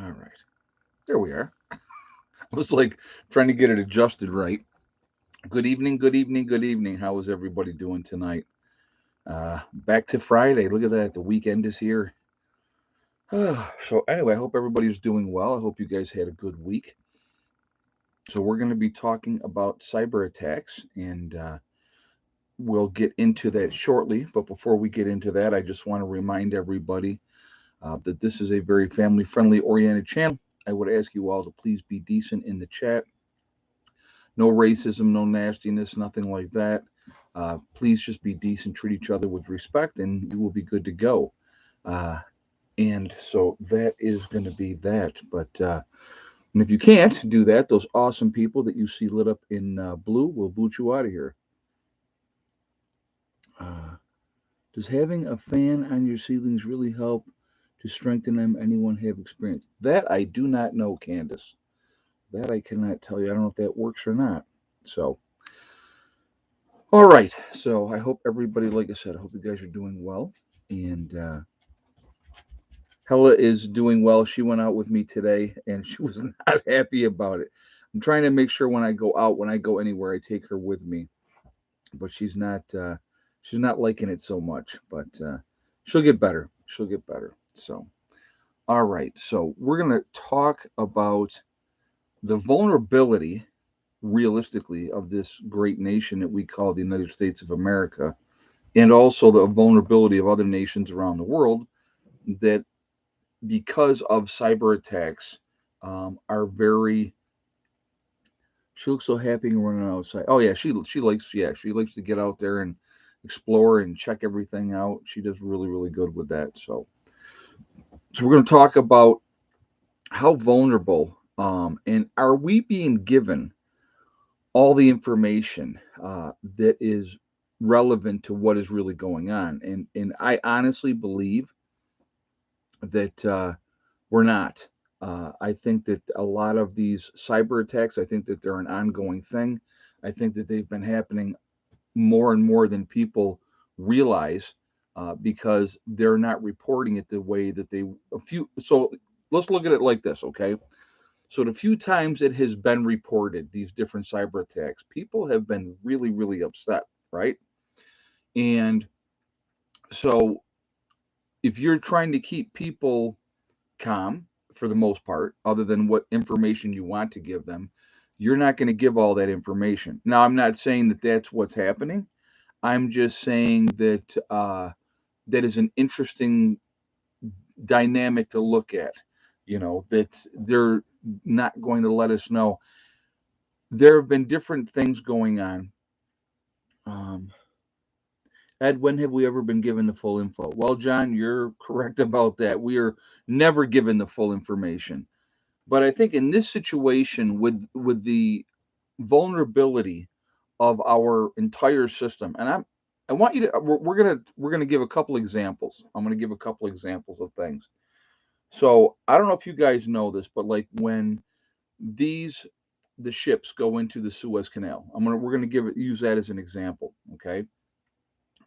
All right. There we are. I was like trying to get it adjusted right. Good evening, good evening, good evening. How is everybody doing tonight? Back to Friday. Look at that. The weekend is here. So, anyway, I hope everybody's doing well. I hope you guys had a good week. So, we're going to be talking about cyber attacks, and we'll get into that shortly. But before we get into that, I just want to remind everybody that this is a very family friendly oriented channel. I would ask you all to please be decent in the chat. No racism, no nastiness, nothing like that. Please just be decent, treat each other with respect, and you will be good to go. Uh, and so that is going to be that. But and if you can't do that, those awesome people that you see lit up in blue will boot you out of here. Uh, does having a fan on your ceilings really help to strengthen them? Anyone have experience? That I do not know, Candace. That I cannot tell you. I don't know if that works or not. So, all right. So I hope everybody, like I said, I hope you guys are doing well. And Hella is doing well. She went out with me today and she was not happy about it. I'm trying to make sure when I go out, when I go anywhere, I take her with me. But she's not liking it so much. But she'll get better. She'll get better. So, all right. So we're gonna talk about the vulnerability realistically of this great nation that we call the United States of America, and also the vulnerability of other nations around the world that, because of cyber attacks, are very. She looks so happy and running outside. Oh yeah, she likes to get out there and explore and check everything out. She does really good with that. So we're going to talk about how vulnerable, and are we being given all the information that is relevant to what is really going on. And I honestly believe that we're not. I think that a lot of these cyber attacks, I think that they're an ongoing thing. I think that they've been happening more and more than people realize, because they're not reporting it the way that they a few. So let's look at it like this, okay? So the few times it has been reported, these different cyber attacks, people have been really upset, right? And so if you're trying to keep people calm for the most part, other than what information you want to give them, you're not going to give all that information. Now, I'm not saying that that's what's happening. I'm just saying that that is an interesting dynamic to look at. You know, that they're not going to let us know. There have been different things going on. Um, Ed, when have we ever been given the full info? Well, John, you're correct about that. We are never given the full information. But I think in this situation, with the vulnerability of our entire system, and I want you to we're gonna give a couple examples. I'm gonna give a couple examples of things. So I don't know if you guys know this, but like when these the ships go into the Suez Canal, we're gonna use that as an example. Okay,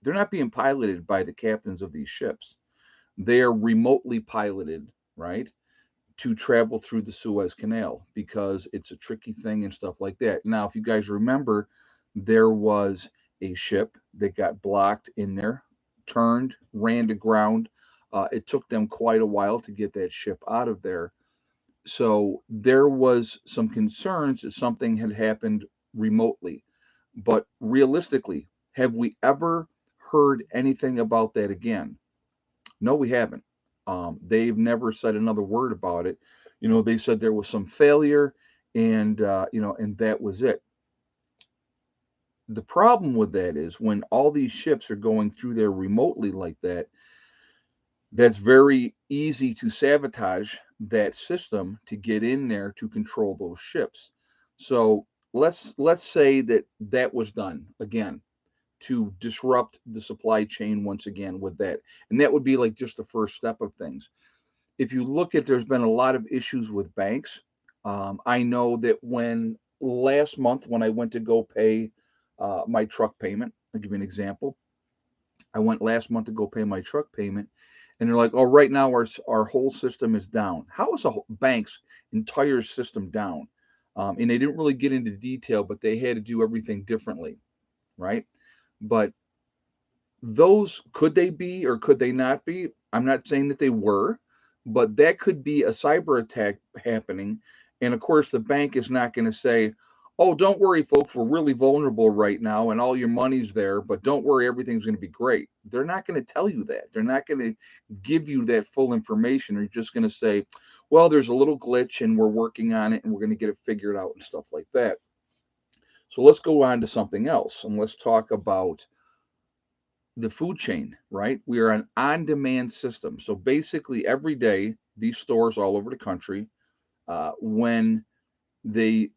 they're not being piloted by the captains of these ships. They are remotely piloted, right, to travel through the Suez Canal because it's a tricky thing and stuff like that. Now, if you guys remember, there was a ship that got blocked in there, turned, ran to ground. It took them quite a while to get that ship out of there. So there was some concerns that something had happened remotely. But realistically, have we ever heard anything about that again? No, we haven't. They've never said another word about it. You know, they said there was some failure, and and that was it. The problem with that is when all these ships are going through there remotely like that, that's very easy to sabotage that system to get in there to control those ships. So let's say that that was done again to disrupt the supply chain once again with that, and that would be like just the first step of things. If you look at, there's been a lot of issues with banks. I know that when last month when I went to go pay my truck payment, I'll give you an example. I went last month to go pay my truck payment, and they're like, "Oh, right now our whole system is down." How is a bank's entire system down? And they didn't really get into detail, but they had to do everything differently, right? But those, could they be or could they not be? I'm not saying that they were, but that could be a cyber attack happening. And of course, the bank is not going to say, "Oh, don't worry, folks, we're really vulnerable right now and all your money's there, but don't worry, everything's going to be great." They're not going to tell you that. They're not going to give you that full information. They're just going to say, "Well, there's a little glitch and we're working on it and we're going to get it figured out," and stuff like that. So let's go on to something else and let's talk about the food chain, right? We are an on demand system. So basically, every day, these stores all over the country, when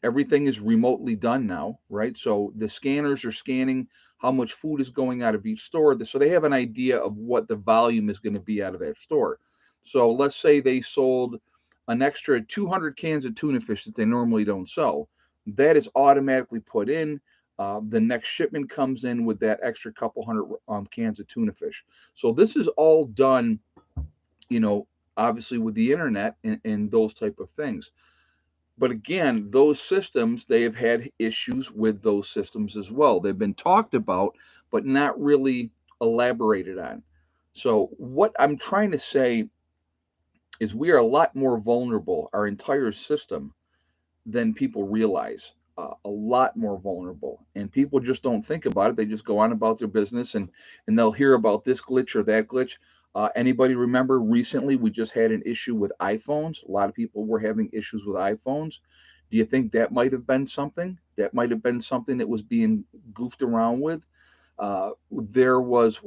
everything is remotely done now, right? So the scanners are scanning how much food is going out of each store. So they have an idea of what the volume is going to be out of that store. So let's say they sold an extra 200 cans of tuna fish that they normally don't sell. That is automatically put in. The next shipment comes in with that extra couple hundred cans of tuna fish. So this is all done, you know, obviously with the internet and those type of things. But again, those systems, they have had issues with those systems as well. They've been talked about, but not really elaborated on. So, what I'm trying to say is we are a lot more vulnerable, our entire system, than people realize. A lot more vulnerable, and people just don't think about it. They just go on about their business, and they'll hear about this glitch or that glitch. Anybody remember recently we just had an issue with iPhones? A lot of people were having issues with iPhones. Do you think that might have been something? That might have been something that was being goofed around with. There was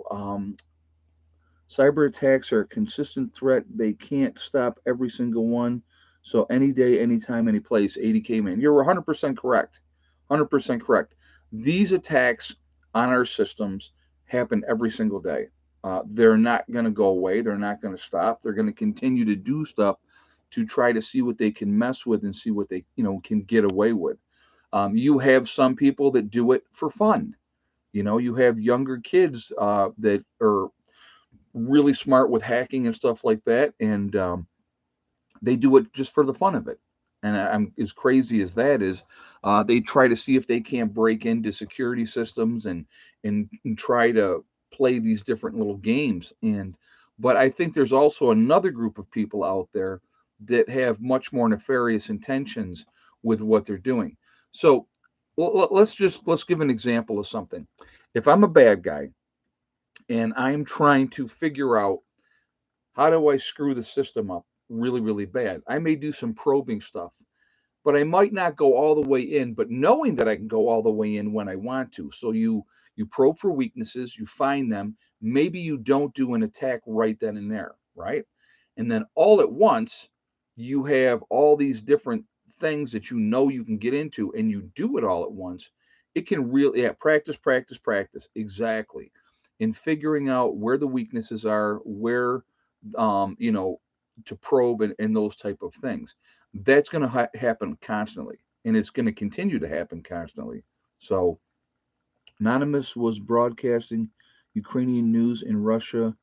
Cyber attacks are a consistent threat. They can't stop every single one. So any day, anytime, any place, 80K man. You're 100% correct. 100% correct. These attacks on our systems happen every single day. They're not going to go away. They're not going to stop. They're going to continue to do stuff to try to see what they can mess with and see what they, can get away with. You have some people that do it for fun. You have younger kids that are really smart with hacking and stuff like that, and they do it just for the fun of it. And I'm as crazy as that is, they try to see if they can't break into security systems and try to play these different little games. But I think there's also another group of people out there that have much more nefarious intentions with what they're doing. So let's give an example of something. If I'm a bad guy and I'm trying to figure out how do I screw the system up really, really bad? I may do some probing stuff, but I might not go all the way in, but knowing that I can go all the way in when I want to. So you probe for weaknesses, you find them, maybe you don't do an attack right then and there, right? And then all at once, you have all these different things that you can get into and you do it all at once. It can really, yeah, practice, practice, practice. Exactly. In figuring out where the weaknesses are, where um, you know, to probe and those type of things. That's going to happen constantly, and it's going to continue to happen constantly. So, Anonymous was broadcasting Ukrainian news in Russia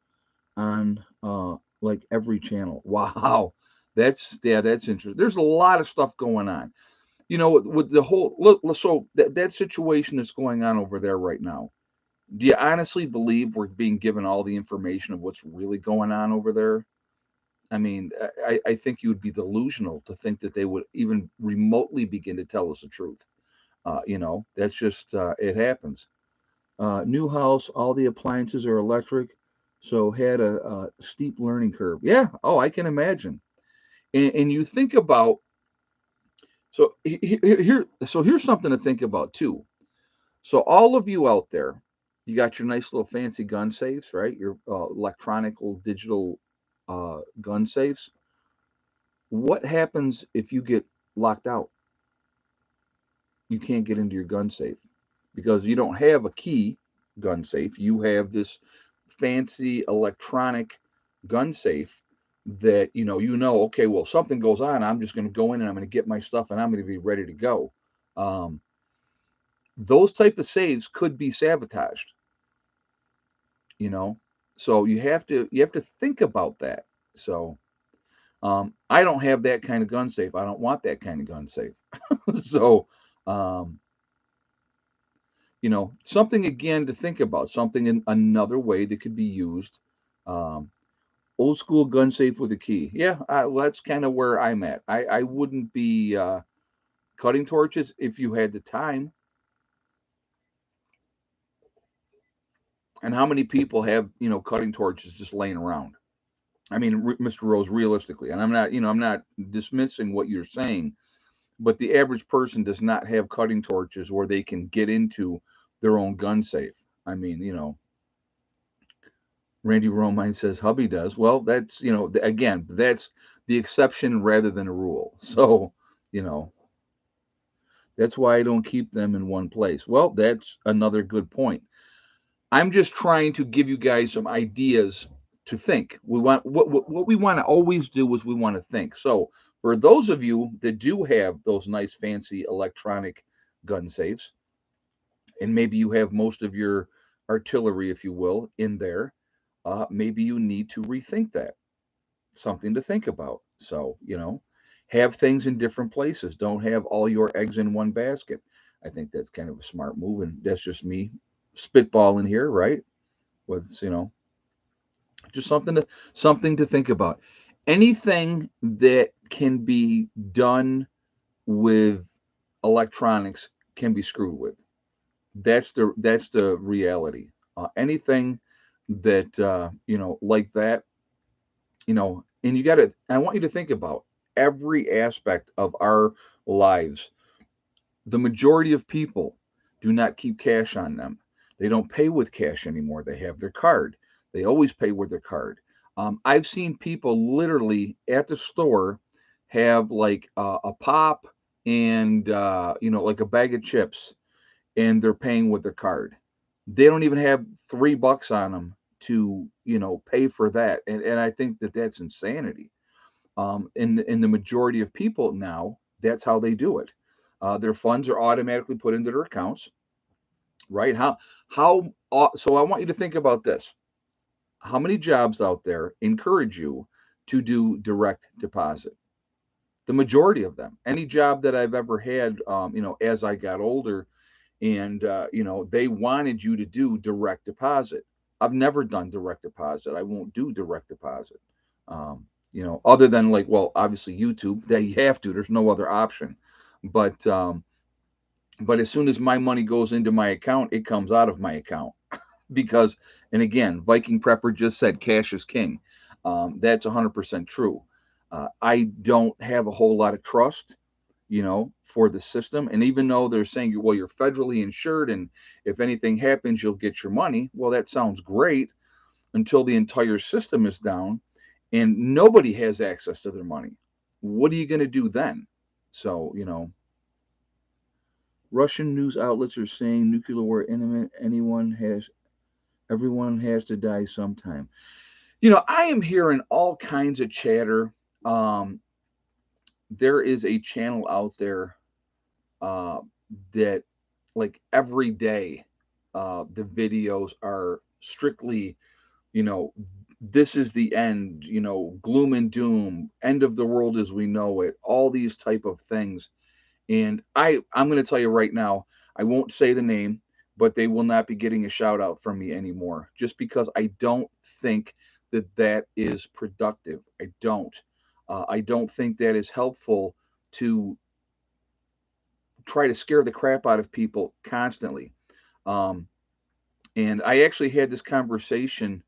on like every channel. Wow, that's interesting. There's a lot of stuff going on. With the whole look. So that situation that's going on over there right now. Do you honestly believe we're being given all the information of what's really going on over there? I mean, I think you would be delusional to think that they would even remotely begin to tell us the truth. That's just it happens. New house, all the appliances are electric, so had a steep learning curve. Yeah, oh, I can imagine. And you think about here's something to think about too. So all of you out there, you got your nice little fancy gun safes, right? Your electronical digital gun safes. What happens if you get locked out? You can't get into your gun safe because you don't have a key gun safe. You have this fancy electronic gun safe that okay, well, something goes on, I'm just going to go in and I'm going to get my stuff and I'm going to be ready to go. Um, those type of saves could be sabotaged, you know. So you have to think about that. So I don't have that kind of gun safe. I don't want that kind of gun safe. So um, something again to think about, something in another way that could be used. Um, Old school gun safe with a key. Yeah, well, that's kind of where I'm at. I wouldn't be cutting torches if you had the time. And how many people have cutting torches just laying around? I mean, Mr. Rose, realistically, and I'm not dismissing what you're saying, but the average person does not have cutting torches where they can get into their own gun safe. I mean, Randy Romine says hubby does. Well, that's, again, that's the exception rather than a rule. So, you know, that's why I don't keep them in one place. Well, that's another good point. I'm just trying to give you guys some ideas to think. We want what we want to always do is we want to think. So, for those of you that do have those nice fancy electronic gun safes, and maybe you have most of your artillery, if you will, in there, maybe you need to rethink that. Something to think about. So, have things in different places. Don't have all your eggs in one basket. I think that's kind of a smart move, and that's just me spitballing here, right? With just something to think about. Anything that can be done with electronics can be screwed with. That's the reality. Anything that like that, and I want you to think about every aspect of our lives. The majority of people do not keep cash on them. They don't pay with cash anymore. They have their card. They always pay with their card. I've seen people literally at the store have like a pop and like a bag of chips, and they're paying with their card. They don't even have $3 on them to pay for that, and I think that that's insanity. In the majority of people now, that's how they do it. Their funds are automatically put into their accounts, right? So I want you to think about this. How many jobs out there encourage you to do direct deposit? The majority of them. Any job that I've ever had, as I got older, and they wanted you to do direct deposit. I've never done direct deposit. I won't do direct deposit. Other than, like, well, obviously YouTube, that you have to. There's no other option. But as soon as my money goes into my account, it comes out of my account because, and again, Viking Prepper just said cash is king. That's 100% true. I don't have a whole lot of trust, for the system. And even though they're saying, well, you're federally insured, and if anything happens, you'll get your money. Well, that sounds great until the entire system is down and nobody has access to their money. What are you going to do then? So, Russian news outlets are saying nuclear war imminent. Everyone has to die sometime. I am hearing all kinds of chatter. Um, there is a channel out there uh, that, like, every day, the videos are strictly, you know, this is the end, gloom and doom, end of the world as we know it, all these type of things. And I'm going to tell you right now, I won't say the name, but they will not be getting a shout out from me anymore, just because I don't think that that is productive. I don't think that is helpful to try to scare the crap out of people constantly. Um, and I actually had this conversation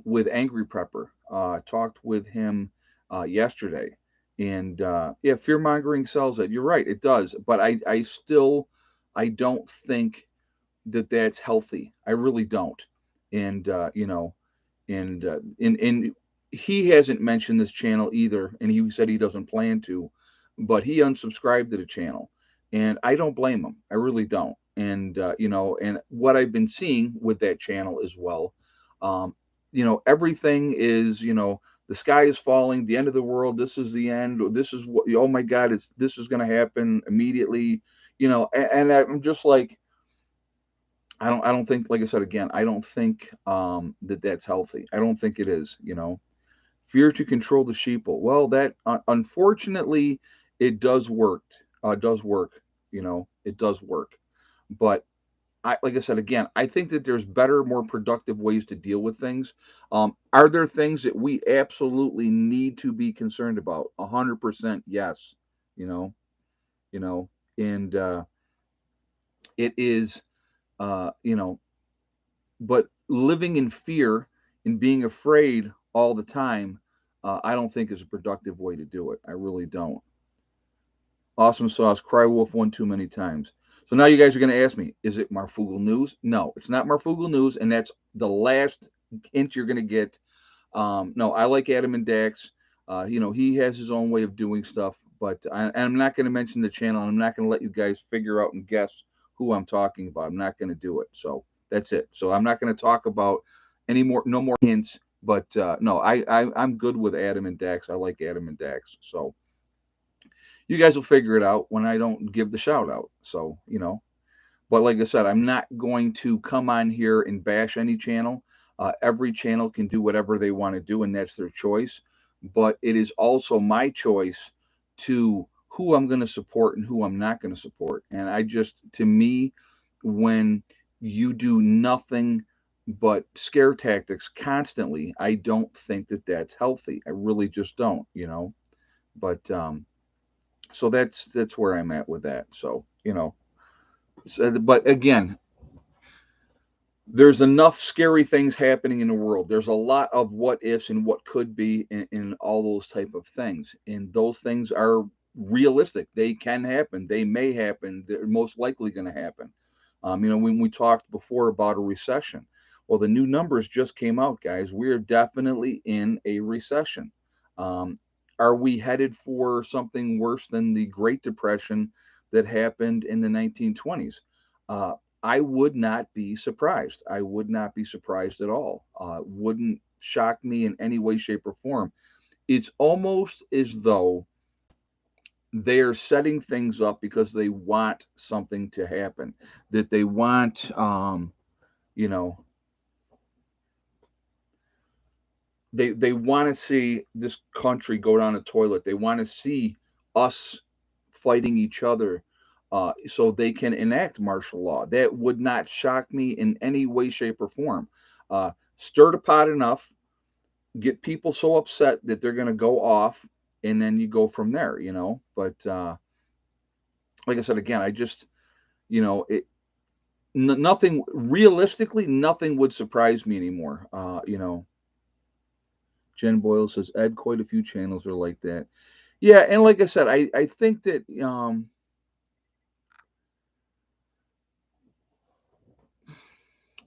with Angry Prepper. Talked with him yesterday, and yeah, fear mongering sells it. You're right, it does. But I don't think that that's healthy. I really don't. And and he hasn't mentioned this channel either, and he said he doesn't plan to, but he unsubscribed to the channel, and I don't blame him. I really don't. And and what I've been seeing with that channel as well, everything is, the sky is falling, the end of the world, this is the end, this is what, oh my God, this is going to happen immediately, and I'm just like, I don't think, like I said again, I don't think that that's healthy. I don't think it is, you know. Fear to control the sheeple. Well, that unfortunately it does work. Does work, you know. It does work. But I, like I said again, I think that there's better, more productive ways to deal with things. Are there things that we absolutely need to be concerned about? 100% yes. You know, you know, and it is, you know, but living in fear and being afraid all the time, I don't think is a productive way to do it. I really don't. Awesome sauce, cry wolf one too many times. So now you guys are going to ask me, is it Marfugal News? No, it's not Marfugal News, and that's the last hint you're going to get. No, I like Adam and Dax. You know, he has his own way of doing stuff, but I'm not going to mention the channel. And I'm not going to let you guys figure out and guess who I'm talking about. I'm not going to do it. So that's it. So I'm not going to talk about any more, no more hints. But no, I'm good with Adam and Dax. I like Adam and Dax. So you guys will figure it out when I don't give the shout out. So, you know, but like I said, I'm not going to come on here and bash any channel. Every channel can do whatever they want to do, and that's their choice. But it is also my choice to who I'm going to support and who I'm not going to support. And I just, to me, when you do nothing but scare tactics constantly, I don't think that that's healthy. I really just don't, you know. But so that's where I'm at with that. So, you know, so, but again, there's enough scary things happening in the world. There's a lot of what ifs and what could be in all those type of things. And those things are realistic. They can happen. They may happen. They're most likely going to happen. You know, when we talked before about a recession, well, the new numbers just came out, guys. We're definitely in a recession. Um, are we headed for something worse than the Great Depression that happened in the 1920s? Uh, I would not be surprised. I would not be surprised at all. Wouldn't shock me in any way, shape, or form. It's almost as though they're setting things up because they want something to happen, that they want, you know, they want to see this country go down the toilet. They want to see us fighting each other, so they can enact martial law. That would not shock me in any way, shape, or form. Stir the pot enough, get people so upset that they're going to go off, and then you go from there, you know. But like I said again, I just, you know, nothing realistically, nothing would surprise me anymore. You know, Jen Boyle says Ed, quite a few channels are like that. Yeah, and like I said, I think that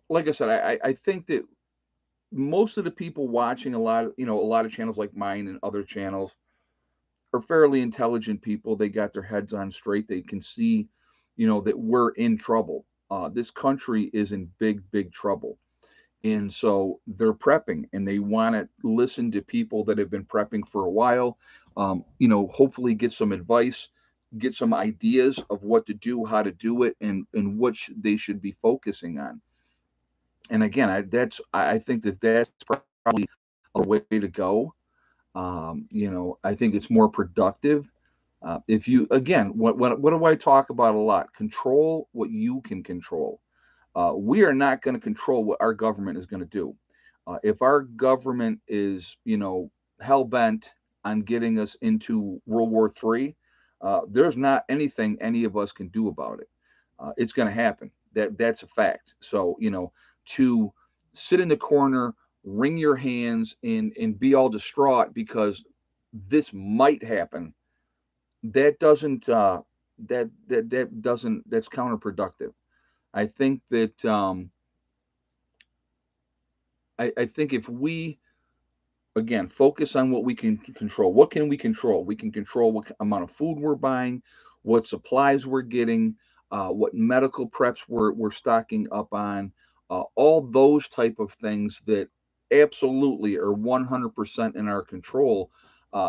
like I said, I think that most of the people watching a lot of, you know, a lot of channels like mine and other channels are fairly intelligent people. They got their heads on straight. They can see, you know, that we're in trouble. This country is in big, big trouble. And so they're prepping and they want to listen to people that have been prepping for a while, you know, hopefully get some advice, get some ideas of what to do, how to do it, and what they should be focusing on. And again, I think that that's probably a way to go. You know, I think it's more productive. If you, again, what do I talk about a lot? Control what you can control. We are not going to control what our government is going to do. If our government is, you know, hell bent on getting us into World War III, there's not anything any of us can do about it. It's going to happen. That's a fact. So, you know, to sit in the corner, wring your hands, and be all distraught because this might happen, that doesn't that doesn't, that's counterproductive. I think that I think if we again focus on what we can control, what can we control? We can control what amount of food we're buying, what supplies we're getting, what medical preps we're stocking up on, all those type of things that absolutely are 100% in our control.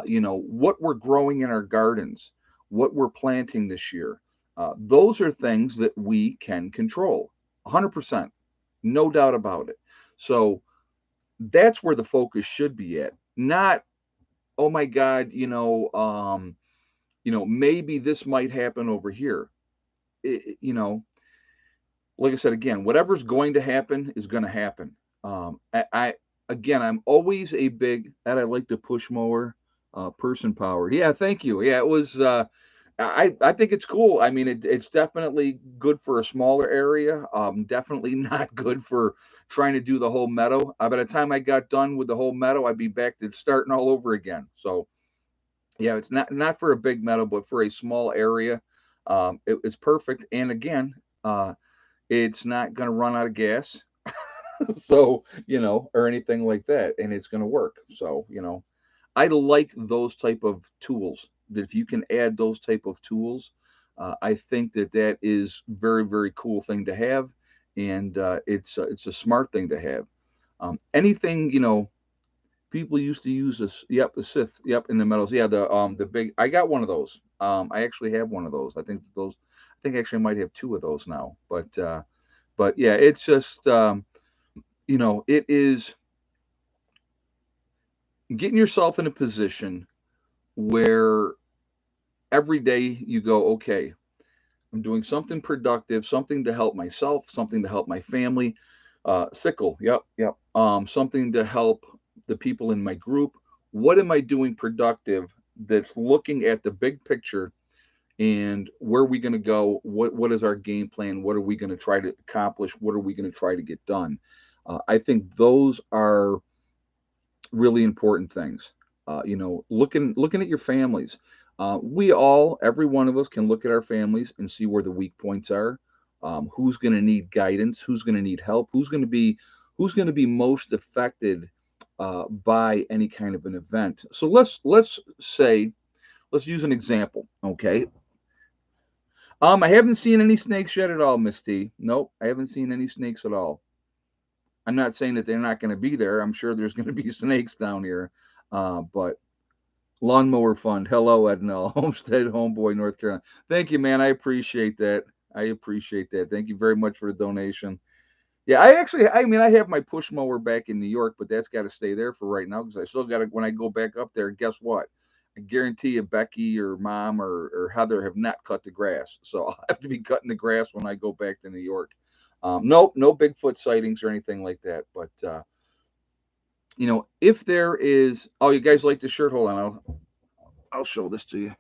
You know, what we're growing in our gardens, what we're planting this year. Those are things that we can control. 100%. No doubt about it. So that's where the focus should be at. Not, oh my God, maybe this might happen over here. Like I said, again, whatever's going to happen is going to happen. Again, I'm always a big, and I like the push mower, person powered. Yeah, thank you. Yeah, it was. I think it's cool. I mean, it's definitely good for a smaller area. Definitely not good for trying to do the whole meadow. By the time I got done with the whole meadow, I'd be back to starting all over again. So yeah, it's not for a big meadow, but for a small area, it's perfect. And again, it's not going to run out of gas. So, or anything like that, and it's going to work. So, I like those type of tools. That if you can add those type of tools, I think that is very, very cool thing to have, and it's a smart thing to have. Anything, people used to use this. Yep, the Sith. Yep, in the metals. Yeah, the big. I got one of those. I actually have one of those. I think those. I think actually I might have two of those now. But yeah, it's just it is getting yourself in a position where every day you go, okay, I'm doing something productive, something to help myself, something to help my family. Sickle, yep, yep. Something to help the people in my group. What am I doing productive that's looking at the big picture and where are we going to go? What is our game plan? What are we going to try to accomplish? What are we going to try to get done? I think those are really important things. Looking at your families. Every one of us can look at our families and see where the weak points are. Who's going to need guidance? Who's going to need help? Who's going to be most affected by any kind of an event? So let's use an example. Okay. I haven't seen any snakes yet at all, Miss T. Nope, I haven't seen any snakes at all. I'm not saying that they're not going to be there. I'm sure there's going to be snakes down here. But Lawnmower Fund. Hello, Ednell. Homestead Homeboy, North Carolina. Thank you, man. I appreciate that. I appreciate that. Thank you very much for the donation. Yeah, I have my push mower back in New York, but that's got to stay there for right now because I still got to, when I go back up there, guess what? I guarantee you Becky or mom or Heather have not cut the grass. So I'll have to be cutting the grass when I go back to New York. Nope, no Bigfoot sightings or anything like that. But, if there is, oh, you guys like the shirt? Hold on. I'll show this to you.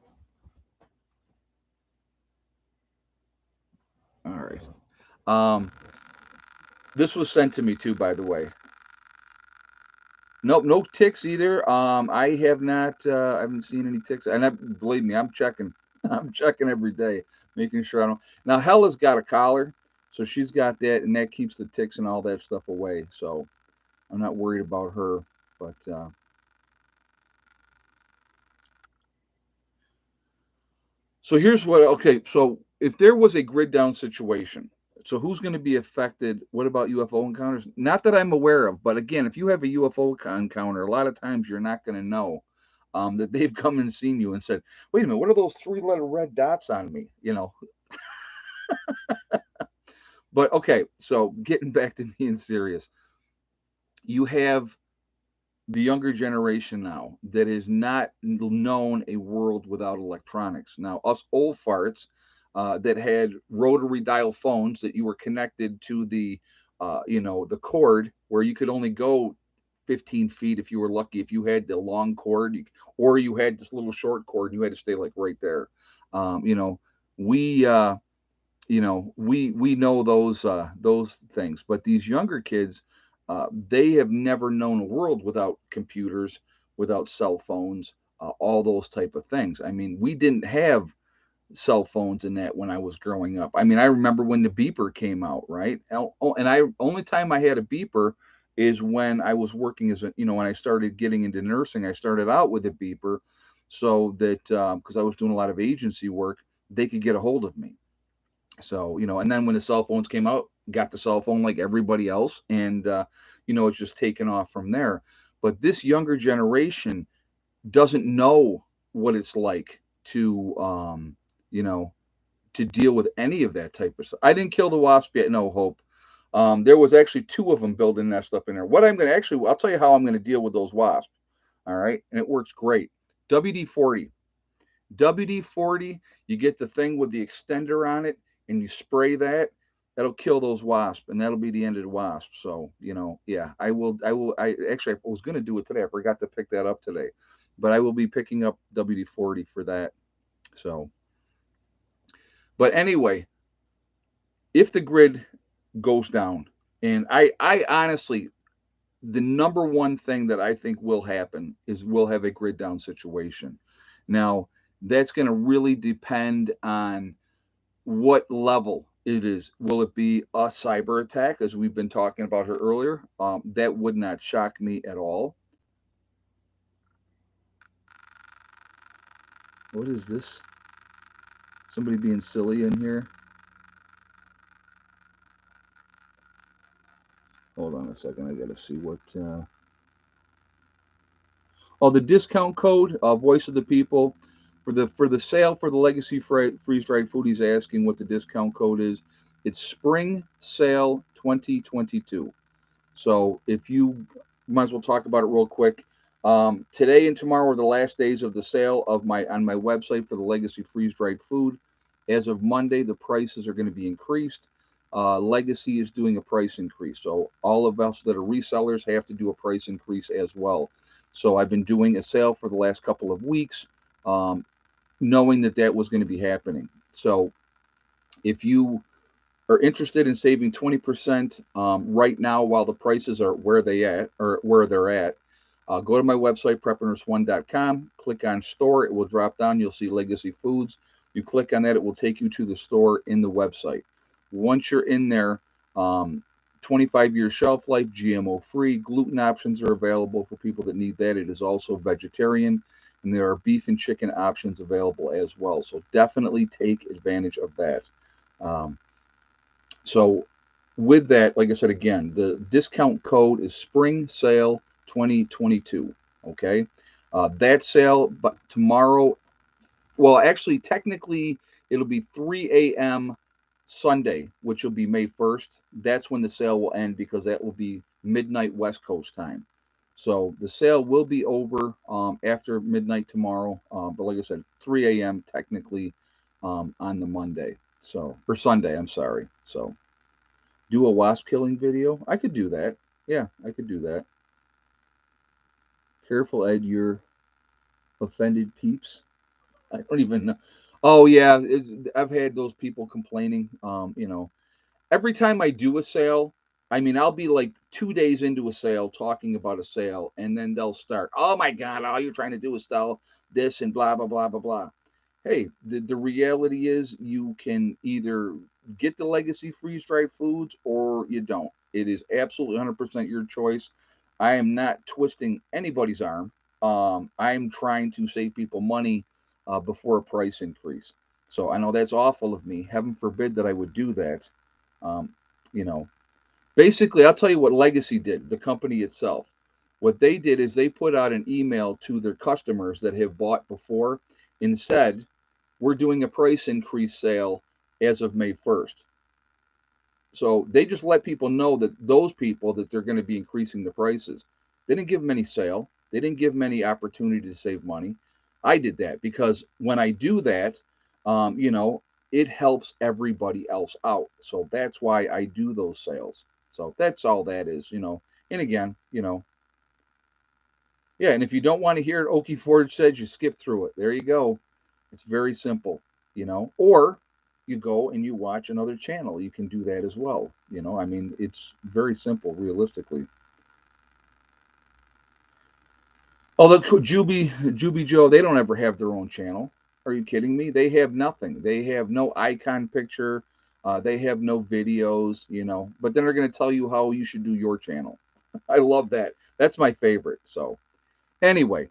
All right. Um, this was sent to me too, by the way. Nope, no ticks either. I haven't seen any ticks, and believe me, I'm checking. I'm checking every day, making sure I don't. Now, Hella's got a collar, so she's got that, and that keeps the ticks and all that stuff away. So I'm not worried about her. But so here's what. Okay, so if there was a grid down situation, so who's going to be affected? What about UFO encounters? Not that I'm aware of, but again, if you have a UFO encounter, a lot of times you're not going to know that they've come and seen you and said, "Wait a minute, what are those three-letter red dots on me?" But okay, so getting back to being serious, you have the younger generation now that is not known a world without electronics. Now, us old farts that had rotary dial phones that you were connected to the cord where you could only go 15 feet if you were lucky. If you had the long cord, or you had this little short cord, you had to stay like right there. Um, you know, we we know those things, but these younger kids, they have never known a world without computers, without cell phones, all those type of things. I mean, we didn't have cell phones and that when I was growing up. I mean, I remember when the beeper came out, right? And I only time I had a beeper is when I was working when I started getting into nursing. I started out with a beeper so that because I was doing a lot of agency work, they could get a hold of me. So, and then when the cell phones came out, got the cell phone like everybody else, and it's just taken off from there. But this younger generation doesn't know what it's like you know, to deal with any of that type of stuff. I didn't kill the wasp yet. No hope. There was actually two of them building a nest up in there. What I'm going to actually, I'll tell you how I'm going to deal with those wasps. All right. And it works great. WD-40. WD-40, you get the thing with the extender on it and you spray that. That'll kill those wasps, and that'll be the end of the wasp. So, yeah, I actually, I was going to do it today. I forgot to pick that up today, but I will be picking up WD-40 for that. So, but anyway, if the grid goes down, and I honestly, the number one thing that I think will happen is we'll have a grid down situation. Now, that's going to really depend on what level it is. Will it be a cyber attack, as we've been talking about her earlier? That would not shock me at all. What is this? Somebody being silly in here? Hold on a second. I got to see what. Oh, the discount code, Voice of the People, for the sale for the Legacy freeze dried food. He's asking what the discount code is. It's Spring Sale 2022. So if you might as well talk about it real quick. Today and tomorrow are the last days of the sale of on my website for the Legacy freeze dried food. As of Monday, the prices are going to be increased. Legacy is doing a price increase, so all of us that are resellers have to do a price increase as well. So I've been doing a sale for the last couple of weeks, um, knowing that that was going to be happening. So if you are interested in saving 20% right now while the prices are where they're at, go to my website, preppernurse1.com, click on store. It will drop down. You'll see Legacy Foods. You click on that, it will take you to the store in the website. Once you're in there, 25-year shelf life, GMO free, gluten options are available for people that need that. It is also vegetarian, and there are beef and chicken options available as well. So definitely take advantage of that. Um, so with that, like I said, again, the discount code is Spring Sale 2022. Okay. That sale, but tomorrow, well, actually, technically, it'll be 3 a.m. Sunday, which will be May 1st. That's when the sale will end because that will be midnight West Coast time. So the sale will be over after midnight tomorrow. But like I said, 3 a.m. technically on the Monday. So, or Sunday, I'm sorry. So, do a wasp killing video. I could do that. Yeah, I could do that. Careful, Ed, you're offended peeps. I don't even know. Oh yeah, I've had those people complaining. Every time I do a sale, I mean, I'll be like 2 days into a sale talking about a sale, and then they'll start, "Oh my God, all you're trying to do is sell this and blah blah blah blah blah." Hey, the reality is you can either get the Legacy freeze dried foods or you don't. It is absolutely 100% your choice. I am not twisting anybody's arm. I'm trying to save people money before a price increase. So I know that's awful of me. Heaven forbid that I would do that. Um, you know, Basically, I'll tell you what Legacy did, the company itself. What they did is they put out an email to their customers that have bought before and said, we're doing a price increase sale as of May 1st. So they just let people know that those people that they're going to be increasing the prices. They didn't give them any sale. They didn't give them any opportunity to save money. I did that because when I do that, um, you know, it helps everybody else out. So that's why I do those sales. So that's all that is. And again, yeah. And if you don't want to hear it, Okie Forge says you skip through it. There you go. It's very simple. Or you go and you watch another channel. You can do that as well. I mean, it's very simple, realistically. Oh, the Juby Joe, they don't ever have their own channel. Are you kidding me? They have nothing. They have no icon picture. They have no videos. But then they're going to tell you how you should do your channel. I love that. That's my favorite. So, anyway,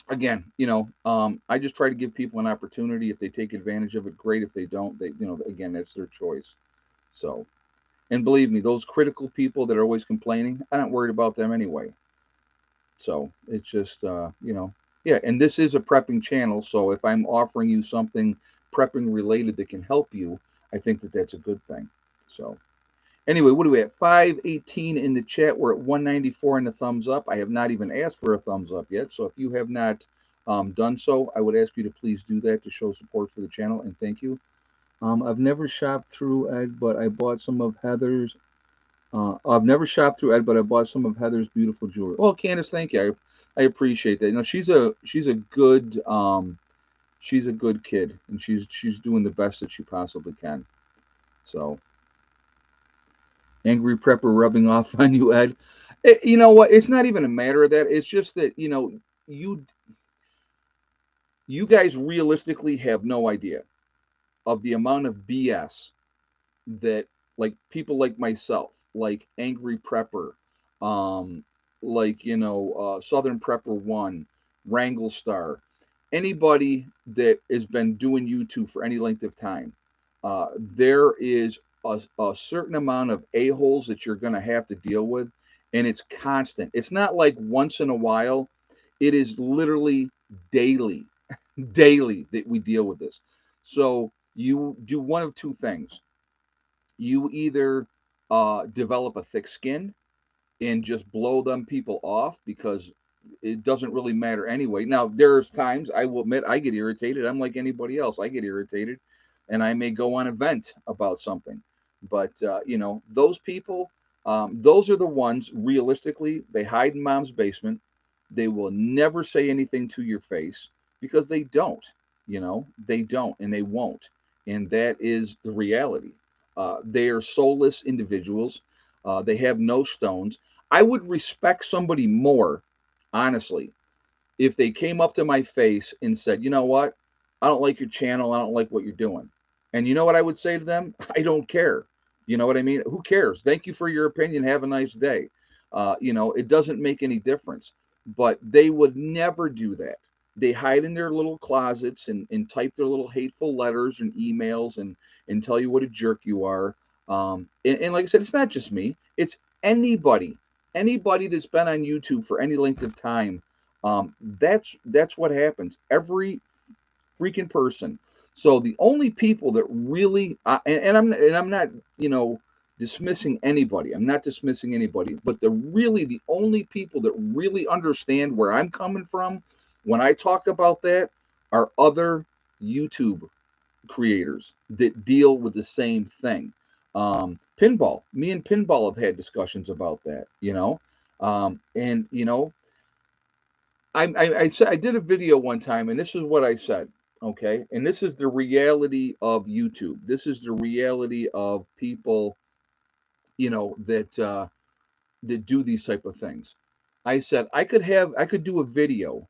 again, I just try to give people an opportunity. If they take advantage of it, great. If they don't, again, that's their choice. So, and believe me, those critical people that are always complaining, I'm not worried about them anyway. So it's just, yeah. And this is a prepping channel. So if I'm offering you something prepping related that can help you, I think that that's a good thing. So, Anyway, what are we at? 518 in the chat. We're at 194 in the thumbs up. I have not even asked for a thumbs up yet. So if you have not done so, I would ask you to please do that to show support for the channel, and thank you. I've never shopped through Ed, but I bought some of Heather's. I've never shopped through Ed, but I bought some of Heather's beautiful jewelry. Well, Candace, thank you. I appreciate that. You know, she's a good kid, and she's doing the best that she possibly can. So, angry prepper rubbing off on you, Ed. You know what? It's not even a matter of that. It's just that you you guys realistically have no idea of the amount of BS that like people like myself, like Angry Prepper, um, like Southern Prepper One, Wrangle Star, anybody that has been doing YouTube for any length of time, there is a certain amount of a-holes that you're going to have to deal with, and it's constant. It's not like once in a while. It is literally daily, daily that we deal with this. So you do one of two things. You either develop a thick skin and just blow them people off because it doesn't really matter anyway. Now, there's times I will admit I get irritated. I'm like anybody else. I get irritated and I may go on a vent about something. But, those people, those are the ones realistically, they hide in mom's basement. They will never say anything to your face because they don't, they don't and they won't. And that is the reality. They are soulless individuals. They have no stones. I would respect somebody more, honestly, if they came up to my face and said, you know what? I don't like your channel. I don't like what you're doing. And you know what I would say to them? I don't care. You know what I mean? Who cares? Thank you for your opinion. Have a nice day. It doesn't make any difference. But they would never do that. They hide in their little closets and type their little hateful letters and emails and tell you what a jerk you are. And like I said, it's not just me. It's anybody that's been on YouTube for any length of time. That's what happens. Every freaking person. So the only people that really, and I'm not, dismissing anybody. I'm not dismissing anybody, but the only people that really understand where I'm coming from when I talk about that are other YouTube creators that deal with the same thing. Pinball, me and Pinball have had discussions about that, and I did a video one time, and this is what I said. Okay, and this is the reality of YouTube. This is the reality of people, that do these type of things. I said I could do a video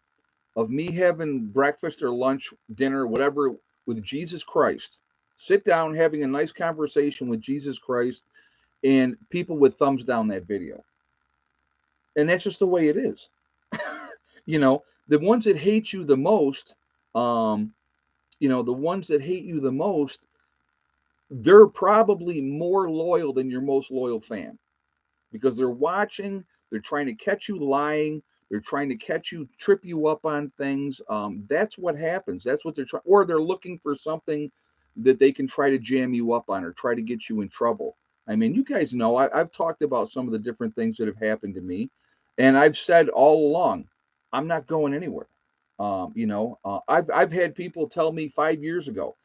of me having breakfast or lunch, dinner, whatever, with Jesus Christ. Sit down, having a nice conversation with Jesus Christ, and people would thumbs down that video. And that's just the way it is. The ones that hate you the most, um, the ones that hate you the most, they're probably more loyal than your most loyal fan because they're watching, they're trying to catch you lying, they're trying to catch you, trip you up on things. That's what happens. That's what they're trying, or they're looking for something that they can try to jam you up on or try to get you in trouble. I mean, you guys know I've talked about some of the different things that have happened to me, and I've said all along, I'm not going anywhere. I've had people tell me 5 years ago,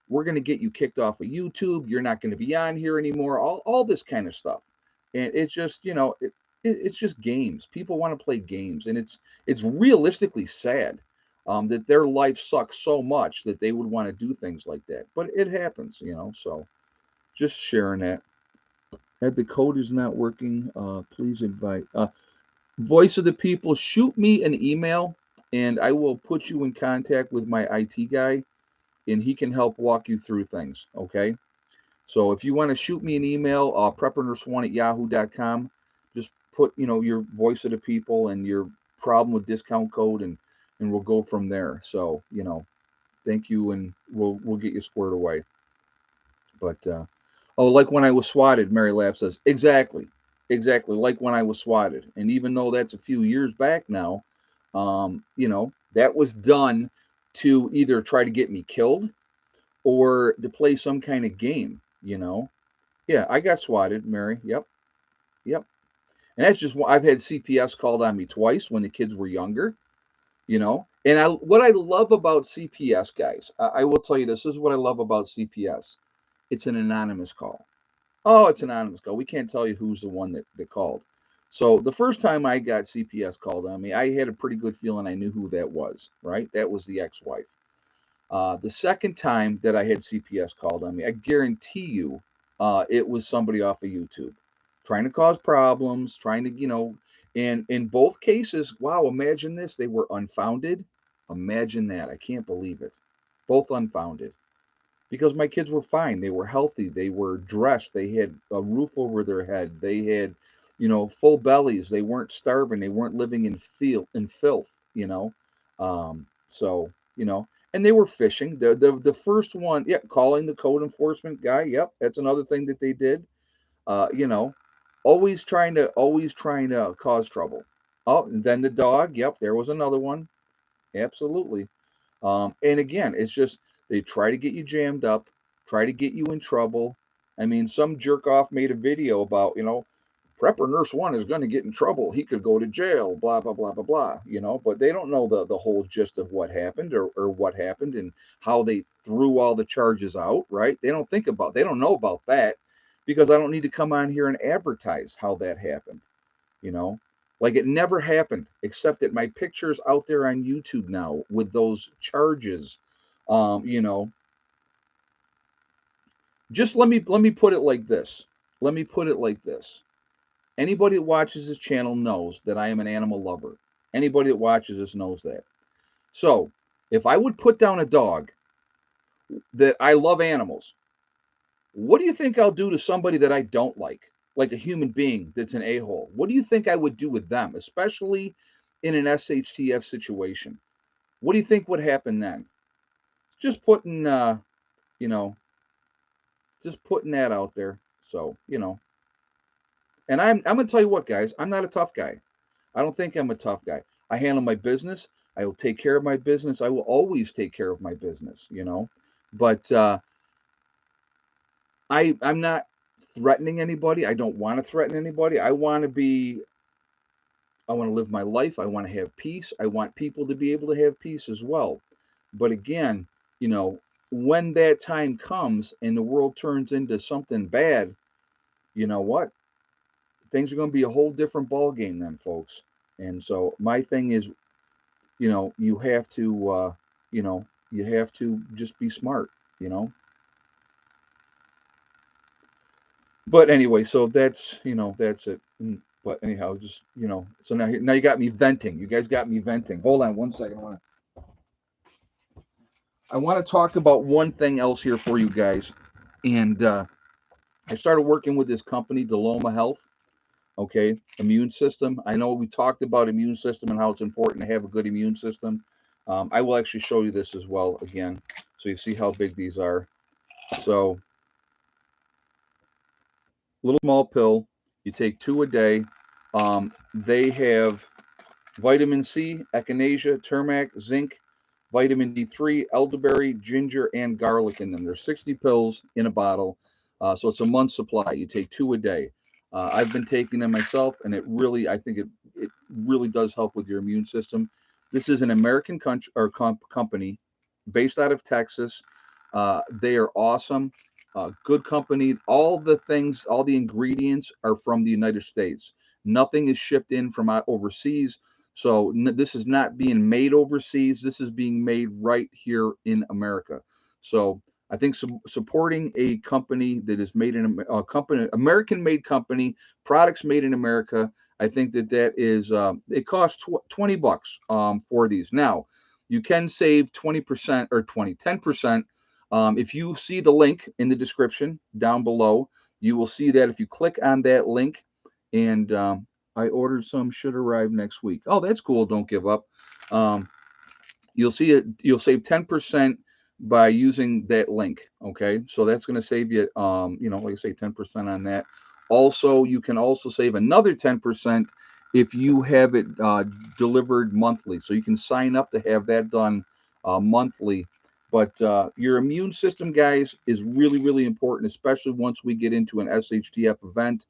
we're going to get you kicked off of YouTube. You're not going to be on here anymore. All this kind of stuff, and it's just it's just games. People want to play games, and it's realistically sad that their life sucks so much that they would want to do things like that. But it happens, So just sharing that. Ed, the code is not working. Please invite. Voice of the people, shoot me an email, and I will put you in contact with my IT guy, and he can help walk you through things. Okay. So if you want to shoot me an email, preppernurse1@yahoo.com, just put, your voice of the people and your problem with discount code, and we'll go from there. So, thank you, and we'll get you squared away. But like when I was swatted, Mary Lab says, exactly, like when I was swatted. And even though that's a few years back now, that was done to either try to get me killed or to play some kind of game. Yeah, I got swatted, Mary. Yep, yep. And that's just I've had CPS called on me twice when the kids were younger. And what I love about CPS, guys, I will tell you this is what I love about CPS. It's an anonymous call. Oh, it's an anonymous call. We can't tell you who's the one that called. So the first time I got CPS called on me, I had a pretty good feeling I knew who that was, right? That was the ex-wife. The second time that I had CPS called on me, I guarantee you, it was somebody off of YouTube trying to cause problems, trying to, and in both cases, wow, imagine this, they were unfounded. Imagine that. I can't believe it. Both unfounded because my kids were fine. They were healthy. They were dressed. They had a roof over their head. They had, full bellies. They weren't starving. They weren't living in filth. So and they were fishing. The first one, yeah, calling the code enforcement guy. Yep, that's another thing that they did. Uh, you know, always trying to cause trouble. Oh, and then the dog. Yep, there was another one. Absolutely. And again, it's just they try to get you jammed up, try to get you in trouble. I mean, some jerk off made a video about, prepper nurse one is going to get in trouble. He could go to jail, blah, blah, blah, blah, blah, but they don't know the whole gist of what happened or what happened and how they threw all the charges out, right? They don't know about that because I don't need to come on here and advertise how that happened you know like it never happened except that my picture's out there on YouTube now with those charges. um you know just let me put it like this. Anybody that watches this channel knows that I am an animal lover. Anybody that watches this knows that. So if I would put down a dog, that I love animals, what do you think I'll do to somebody that I don't like a human being that's an a-hole? What do you think I would do with them, especially in an SHTF situation? What do you think would happen then? Just putting, you know, just putting that out there. So, and I'm gonna tell you what, guys, I'm not a tough guy. I don't think I'm a tough guy. I handle my business. I will take care of my business. I will always take care of my business. But I'm not threatening anybody. I don't want to threaten anybody. I want to live my life. I want to have peace. I want people to be able to have peace as well. But again, you know, when that time comes and the world turns into something bad, you know what? Things are going to be a whole different ball game then, folks. And so my thing is, you know, you have to just be smart, you know. But anyway, so that's it. But anyhow, just so now you got me venting. You guys got me venting. Hold on one second. I want to talk about one thing else here for you guys. And I started working with this company, Diloma Health. Okay, immune system. I know we talked about immune system and how it's important to have a good immune system. I will actually show you this as well again, so you see how big these are. So, little small pill. You take 2 a day. They have vitamin C, echinacea, turmeric, zinc, vitamin D3, elderberry, ginger, and garlic in them. There's 60 pills in a bottle, so it's a month's supply. You take 2 a day. I've been taking them myself, and I think it really does help with your immune system. This is an American country or company based out of Texas. They are awesome, good company. All the things, all the ingredients are from the United States. Nothing is shipped in from overseas. So this is not being made overseas. This is being made right here in America. So I think supporting a company that is made in a company, American-made company, products made in America. I think that is it costs $20 for these. Now you can save 20% or 10%. If you see the link in the description down below, you will see that if you click on that link and I ordered some, should arrive next week. Oh, that's cool. Don't give up. Um, you'll see it. You'll save 10% by using that link. Okay, so that's going to save you. Like I say, 10% on that. Also, you can also save another 10% if you have it delivered monthly. So you can sign up to have that done monthly But your immune system, guys, is really, really important, especially once we get into an SHTF event.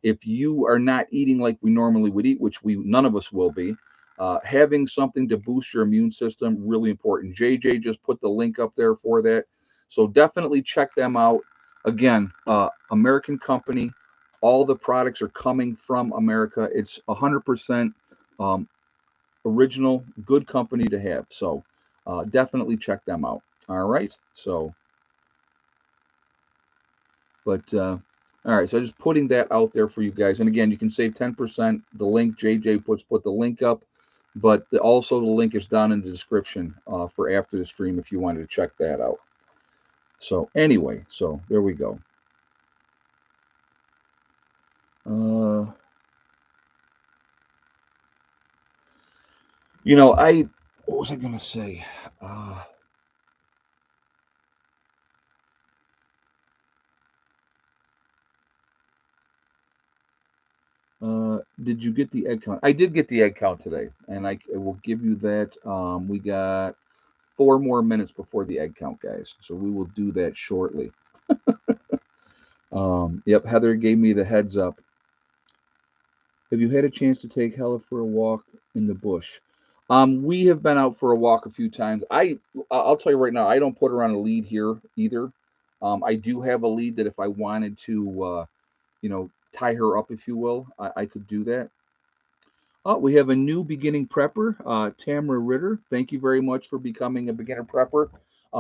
If you are not eating like we normally would eat, which we none of us will be, having something to boost your immune system really important. JJ just put the link up there for that, so definitely check them out. Again, American company. All the products are coming from America. It's 100% um, original, good company to have. So definitely check them out. All right. So, but all right. So just putting that out there for you guys. And again, you can save 10%. The link JJ put the link up, but also the link is down in the description for after the stream if you wanted to check that out. So anyway, so there we go. You know, what was I gonna say? Uh, did you get the egg count? I did get the egg count today, and I will give you that. We got 4 more minutes before the egg count, guys. So we will do that shortly. Yep, Heather gave me the heads up. Have you had a chance to take Hella for a walk in the bush? We have been out for a walk a few times. I'll tell you right now, I don't put her on a lead here either. I do have a lead that if I wanted to, tie her up, if you will, I could do that. Oh, we have a new beginning prepper, Tamara Ritter. Thank you very much for becoming a beginner prepper.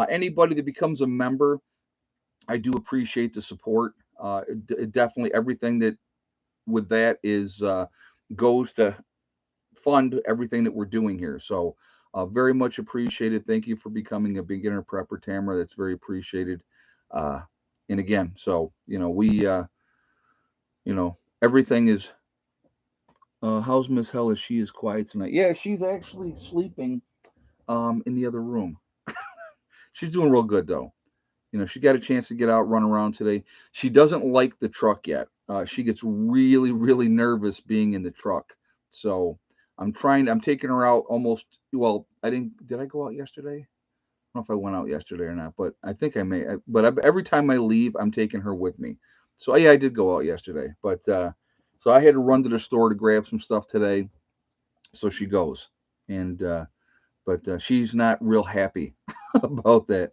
Anybody that becomes a member, I do appreciate the support. Definitely everything that with that is goes to fund everything that we're doing here. So very much appreciated. Thank you for becoming a beginner prepper, Tamara. That's very appreciated. Uh, and again, so everything is. How's Miss Hella? She is quiet tonight. Yeah, she's actually sleeping in the other room. She's doing real good though. She got a chance to get out, run around today. She doesn't like the truck yet. She gets really, really nervous being in the truck. So I'm taking her out almost, well, I didn't, did I go out yesterday? I don't know if I went out yesterday or not, but I think I may. Every time I leave, I'm taking her with me. So yeah, I did go out yesterday, but so I had to run to the store to grab some stuff today. So she goes, and but she's not real happy about that.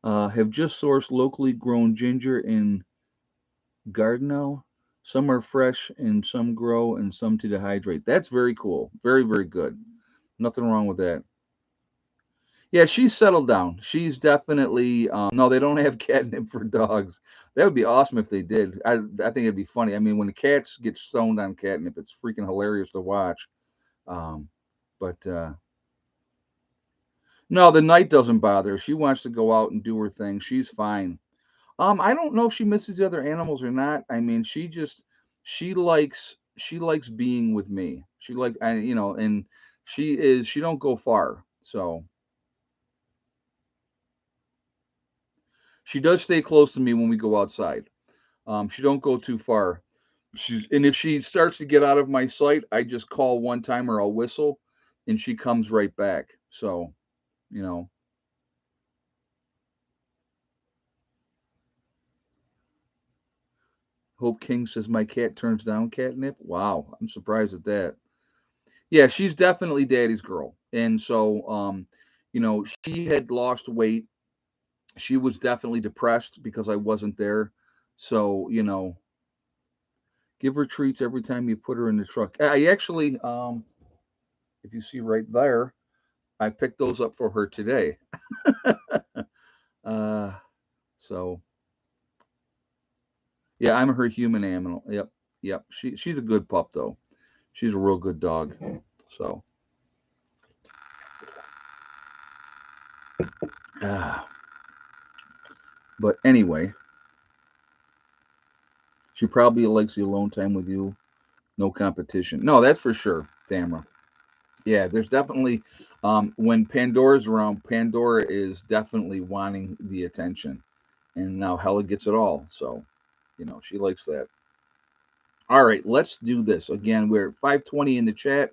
Have just sourced locally grown ginger in Gardenow. Some are fresh and some grow and some to dehydrate. That's very cool. Very, very good. Nothing wrong with that. Yeah, she's settled down. She's definitely no, they don't have catnip for dogs. That would be awesome if they did. I think it'd be funny. I mean, when the cats get stoned on catnip, it's freaking hilarious to watch. Um, but no, the night doesn't bother her. She wants to go out and do her thing. She's fine. I don't know if she misses the other animals or not. I mean, she likes being with me. And she don't go far. So she does stay close to me when we go outside. She don't go too far. And if she starts to get out of my sight, I just call one time or I'll whistle and she comes right back. So, you know, Hope King says my cat turns down catnip. Wow, I'm surprised at that. Yeah, she's definitely daddy's girl. And so she had lost weight. She was definitely depressed because I wasn't there. So, give her treats every time you put her in the truck. I actually if you see right there, I picked those up for her today. uh so yeah, I'm her human animal. Yep. Yep. She's a good pup though. She's a real good dog. So uh, but anyway, she probably likes the alone time with you. No competition. No, that's for sure, Tamara. Yeah, there's definitely when Pandora's around, Pandora is definitely wanting the attention. And now Hella gets it all. So, she likes that. All right, let's do this. Again, we're at 520 in the chat.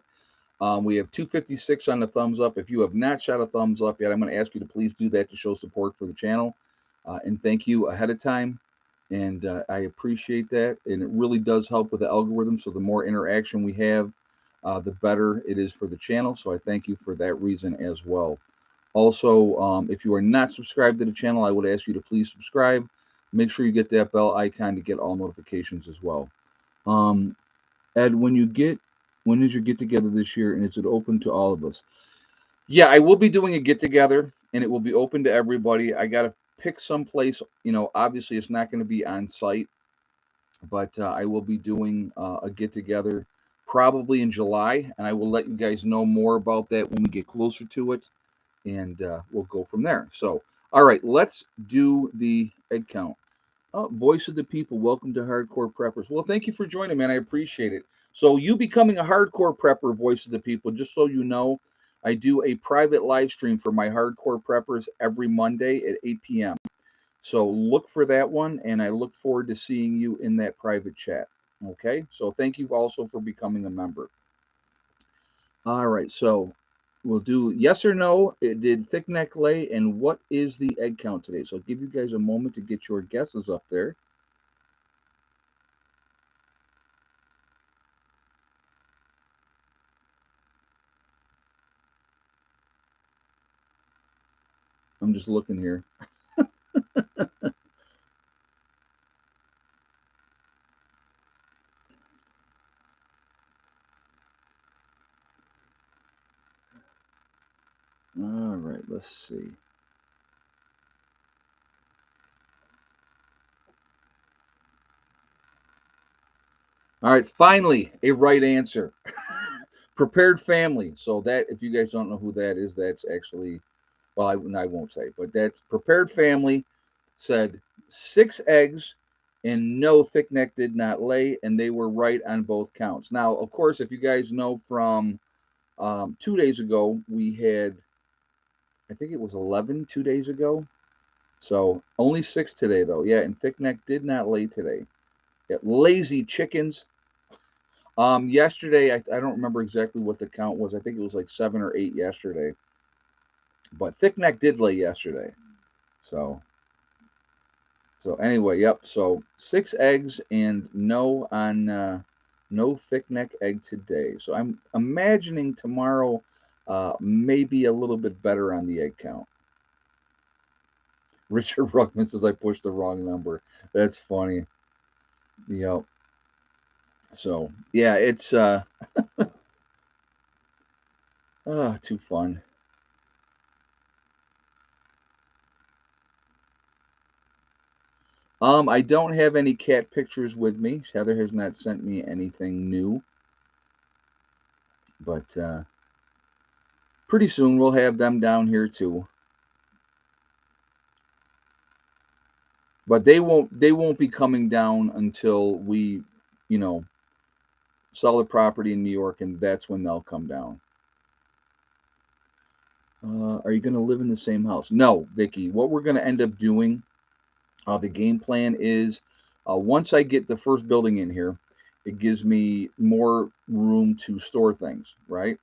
We have 256 on the thumbs up. If you have not shot a thumbs up yet, I'm going to ask you to please do that to show support for the channel. And thank you ahead of time. And I appreciate that. And it really does help with the algorithm. So the more interaction we have, the better it is for the channel. So I thank you for that reason as well. Also, if you are not subscribed to the channel, I would ask you to please subscribe. Make sure you get that bell icon to get all notifications as well. Ed, when is your get together this year, and is it open to all of us? Yeah, I will be doing a get together, and it will be open to everybody. I got to pick some place. Obviously, it's not going to be on site, but I will be doing a get together probably in July, and I will let you guys know more about that when we get closer to it, and we'll go from there. So, all right, let's do the egg count. Voice of the people, welcome to Hardcore Preppers. Well, thank you for joining, man. I appreciate it. So, you becoming a hardcore prepper, Voice of the People, just so you know, I do a private live stream for my hardcore preppers every Monday at 8 p.m. So, look for that one, and I look forward to seeing you in that private chat. Okay, so thank you also for becoming a member. All right, so we'll do yes or no. It did thick neck lay, and what is the egg count today? So, I'll give you guys a moment to get your guesses up there. I'm just looking here. All right, let's see. All right, finally, a right answer. Prepared Family. So that, if you guys don't know who that is, that's actually, well, I won't say, but that's Prepared Family said 6 eggs and no thick neck did not lay, and they were right on both counts. Now, of course, if you guys know from 2 days ago, we had, I think it was 11 2 days ago. So only 6 today, though. Yeah, and thick neck did not lay today. Yeah, lazy chickens. Yesterday, I don't remember exactly what the count was. I think it was like 7 or 8 yesterday. But thick neck did lay yesterday. So anyway, yep. So 6 eggs and no thick neck egg today. So I'm imagining tomorrow maybe a little bit better on the egg count. Richard Ruckman says I pushed the wrong number. That's funny. Yep. So yeah, it's too fun. I don't have any cat pictures with me. Heather has not sent me anything new, but pretty soon we'll have them down here too. But they won't be coming down until we, you know, sell the property in New York, and that's when they'll come down. Are you going to live in the same house? No, Vicky. What we're going to end up doing, the game plan is, once I get the first building in here, it gives me more room to store things, right?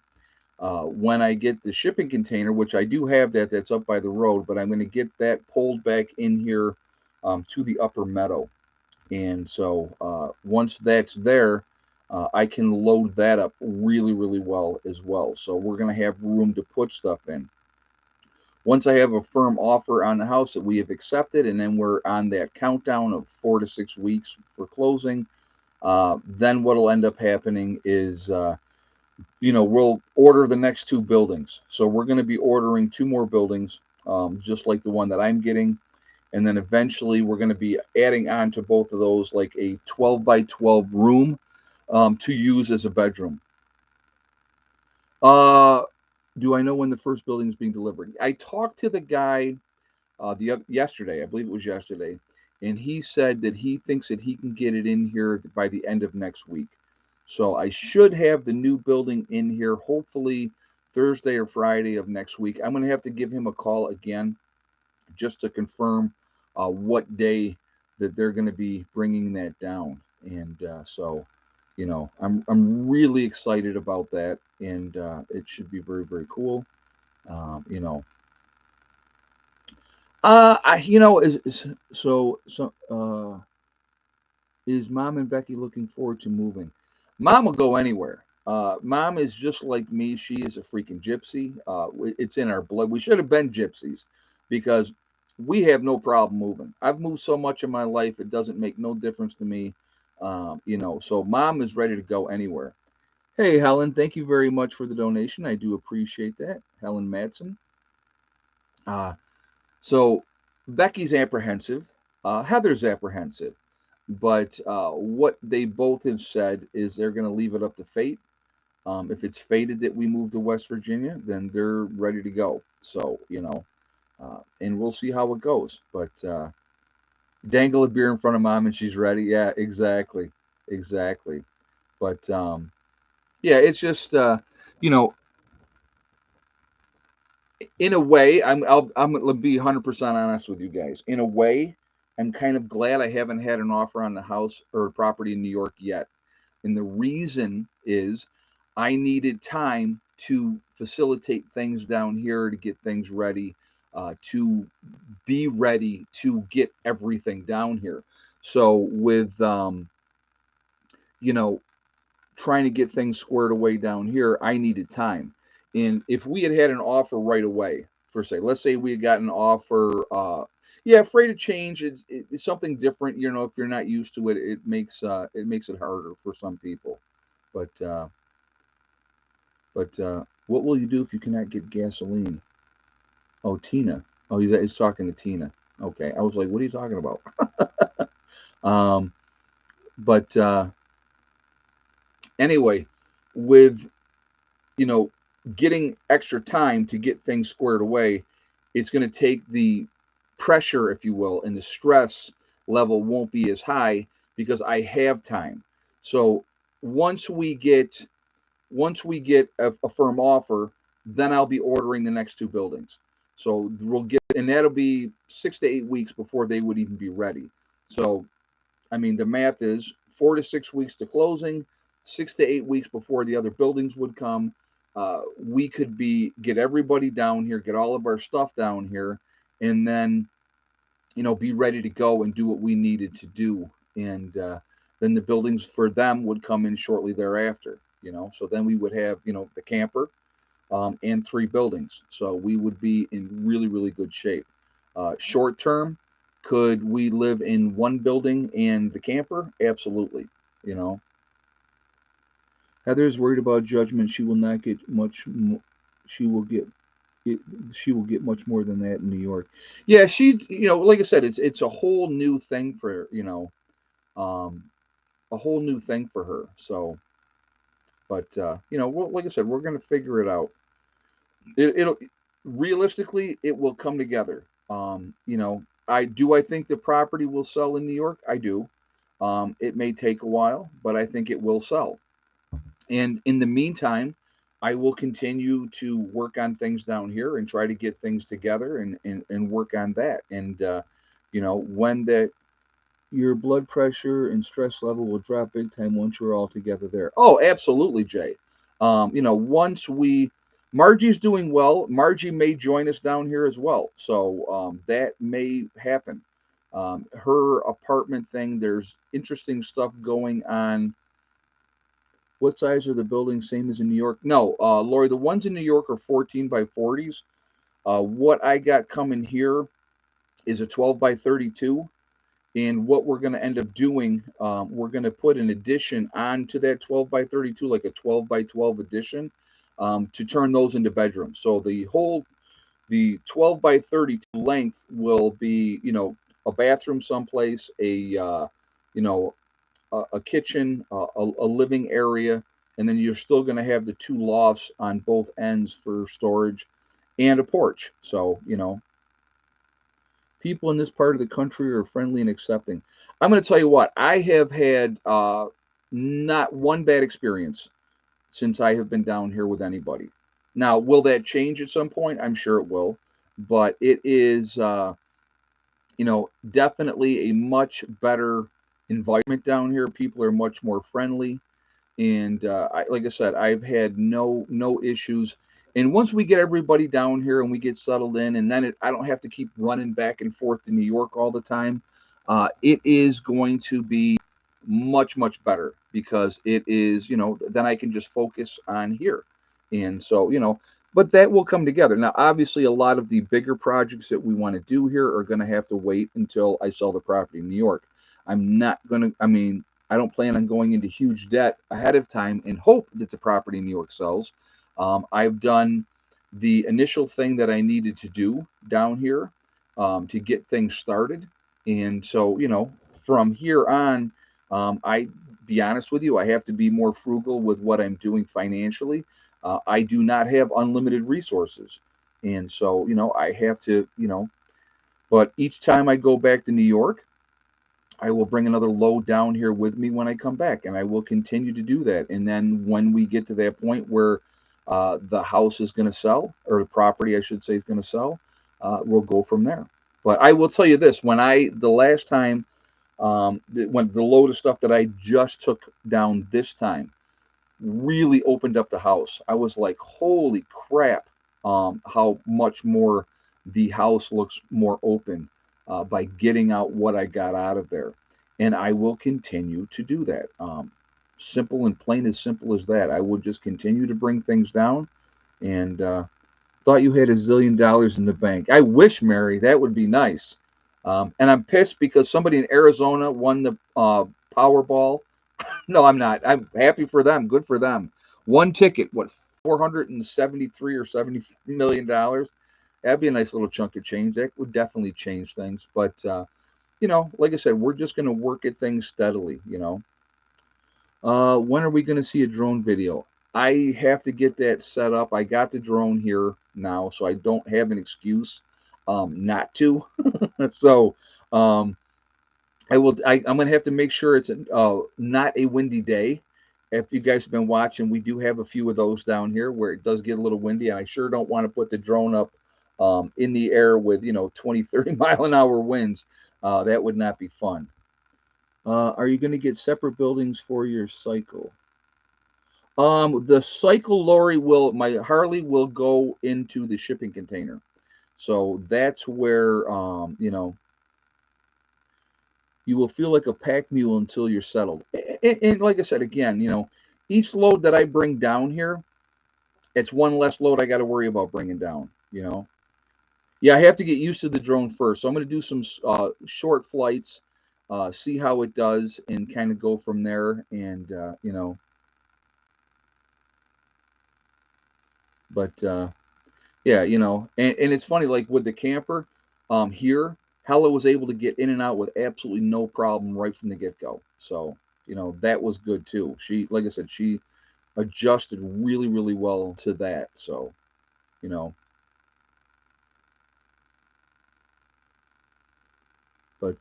When I get the shipping container, which I do have that's up by the road, but I'm going to get that pulled back in here to the upper meadow. And so once that's there, I can load that up really, really well as well. So we're going to have room to put stuff in. Once I have a firm offer on the house that we have accepted, and then we're on that countdown of 4 to 6 weeks for closing, then what'll end up happening is, we'll order the next 2 buildings. So we're going to be ordering 2 more buildings, just like the one that I'm getting. And then eventually we're going to be adding on to both of those like a 12 by 12 room to use as a bedroom. Do I know when the first building is being delivered? I talked to the guy yesterday, I believe it was yesterday, and he said that he thinks that he can get it in here by the end of next week. So I should have the new building in here hopefully Thursday or Friday of next week. I'm going to have to give him a call again just to confirm what day that they're going to be bringing that down. And so I'm really excited about that, and it should be very, very cool. You know, I you know is so is Mom and Becky looking forward to moving? Mom will go anywhere. Mom is just like me. She is a freaking gypsy. It's in our blood. We should have been gypsies because we have no problem moving. I've moved so much in my life, it doesn't make no difference to me. So Mom is ready to go anywhere. Hey, Helen, thank you very much for the donation. I do appreciate that. Helen Madsen. Uh, so Becky's apprehensive. Heather's apprehensive. But what they both have said is they're going to leave it up to fate. If it's fated that we move to West Virginia, then they're ready to go. So, and we'll see how it goes. But dangle a beer in front of Mom and she's ready. Yeah, exactly. Exactly. But yeah, it's just, you know, in a way, I'm gonna be 100% honest with you guys. In a way, I'm kind of glad I haven't had an offer on the house or property in New York yet. And the reason is I needed time to facilitate things down here, to get things ready, to be ready to get everything down here. So with you know trying to get things squared away down here, I needed time. And if we had had an offer right away, for say, let's say we had gotten an offer, yeah, afraid of change. It's something different. If you're not used to it, it makes it harder for some people. But what will you do if you cannot get gasoline? Oh, Tina. Oh, he's talking to Tina. Okay, I was like, what are you talking about? um, but anyway, with you know, getting extra time to get things squared away, it's going to take the pressure, if you will, and the stress level won't be as high because I have time. So once we get once we get a firm offer, then I'll be ordering the next two buildings. So we'll get, and that'll be 6 to 8 weeks before they would even be ready. So I mean, the math is 4 to 6 weeks to closing, 6 to 8 weeks before the other buildings would come. We could get everybody down here, get all of our stuff down here, and then be ready to go and do what we needed to do. And then the buildings for them would come in shortly thereafter. So then we would have the camper and three buildings. So we would be in really, really good shape. Short term, could we live in one building and the camper? Absolutely. You know, Heather is worried about judgment. She will not get much. She will get. It, she will get much more than that in New York. Yeah, like I said, it's a whole new thing for um, a whole new thing for her. So, but like I said, we're gonna figure it out. It'll realistically, it will come together. I think the property will sell in New York. I do. It may take a while, but I think it will sell. And in the meantime, I will continue to work on things down here and try to get things together and work on that. And when that your blood pressure and stress level will drop big time once you're all together there. Oh, absolutely, Jay. Once Margie's doing well. Margie may join us down here as well, so that may happen. Her apartment thing. There's interesting stuff going on. What size are the buildings? Same as in New York? No, Lori. The ones in New York are 14 by 40s. What I got coming here is a 12 by 32. And what we're going to end up doing, we're going to put an addition onto that 12 by 32, like a 12 by 12 addition, to turn those into bedrooms. So the 12 by 32 length will be, a bathroom someplace, a kitchen, a living area, and then you're still going to have the two lofts on both ends for storage and a porch. So, people in this part of the country are friendly and accepting. I'm going to tell you what, I have had not one bad experience since I have been down here with anybody. Now, will that change at some point? I'm sure it will, but it is, definitely a much better environment down here. People are much more friendly. And like I said, I've had no issues. And once we get everybody down here and we get settled in, and then I don't have to keep running back and forth to New York all the time. It is going to be much better because it is, then I can just focus on here. And so, but that will come together. Now, obviously, a lot of the bigger projects that we want to do here are going to have to wait until I sell the property in New York. I'm not going to, I mean, I don't plan on going into huge debt ahead of time and hope that the property in New York sells. I've done the initial thing that I needed to do down here to get things started. And so, from here on, I be honest with you, I have to be more frugal with what I'm doing financially. I do not have unlimited resources. And so, I have to, but each time I go back to New York, I will bring another load down here with me when I come back, and I will continue to do that. And then when we get to that point where the house is going to sell, or the property, I should say, is going to sell, we'll go from there. But I will tell you this: the last time, when the load of stuff that I just took down this time really opened up the house, I was like, "Holy crap!" How much more the house looks more open by getting out what I got out of there. And I will continue to do that. Simple and plain, as simple as that. I will just continue to bring things down. And thought you had $1 zillion in the bank. I wish, Mary, that would be nice. And I'm pissed because somebody in Arizona won the Powerball. No, I'm not. I'm happy for them. Good for them. One ticket, what, 473 or $70 million? That'd be a nice little chunk of change. That would definitely change things. But like I said, we're just going to work at things steadily. When are we going to see a drone video? I have to get that set up. I got the drone here now, so I don't have an excuse not to. So I'm going to have to make sure it's not a windy day. If you guys have been watching, we do have a few of those down here where it does get a little windy, and I sure don't want to put the drone up in the air with 20, 30 mile an hour winds. That would not be fun. Are you going to get separate buildings for your cycle? The cycle lorry my Harley will go into the shipping container. So that's where, you will feel like a pack mule until you're settled. And like I said, again, each load that I bring down here, it's one less load I got to worry about bringing down. Yeah, I have to get used to the drone first. So I'm going to do some short flights, see how it does, and kind of go from there. And, but yeah, and it's funny, like with the camper here, Hella was able to get in and out with absolutely no problem right from the get-go. So, that was good too. She, like I said, she adjusted really well to that. So, you know, but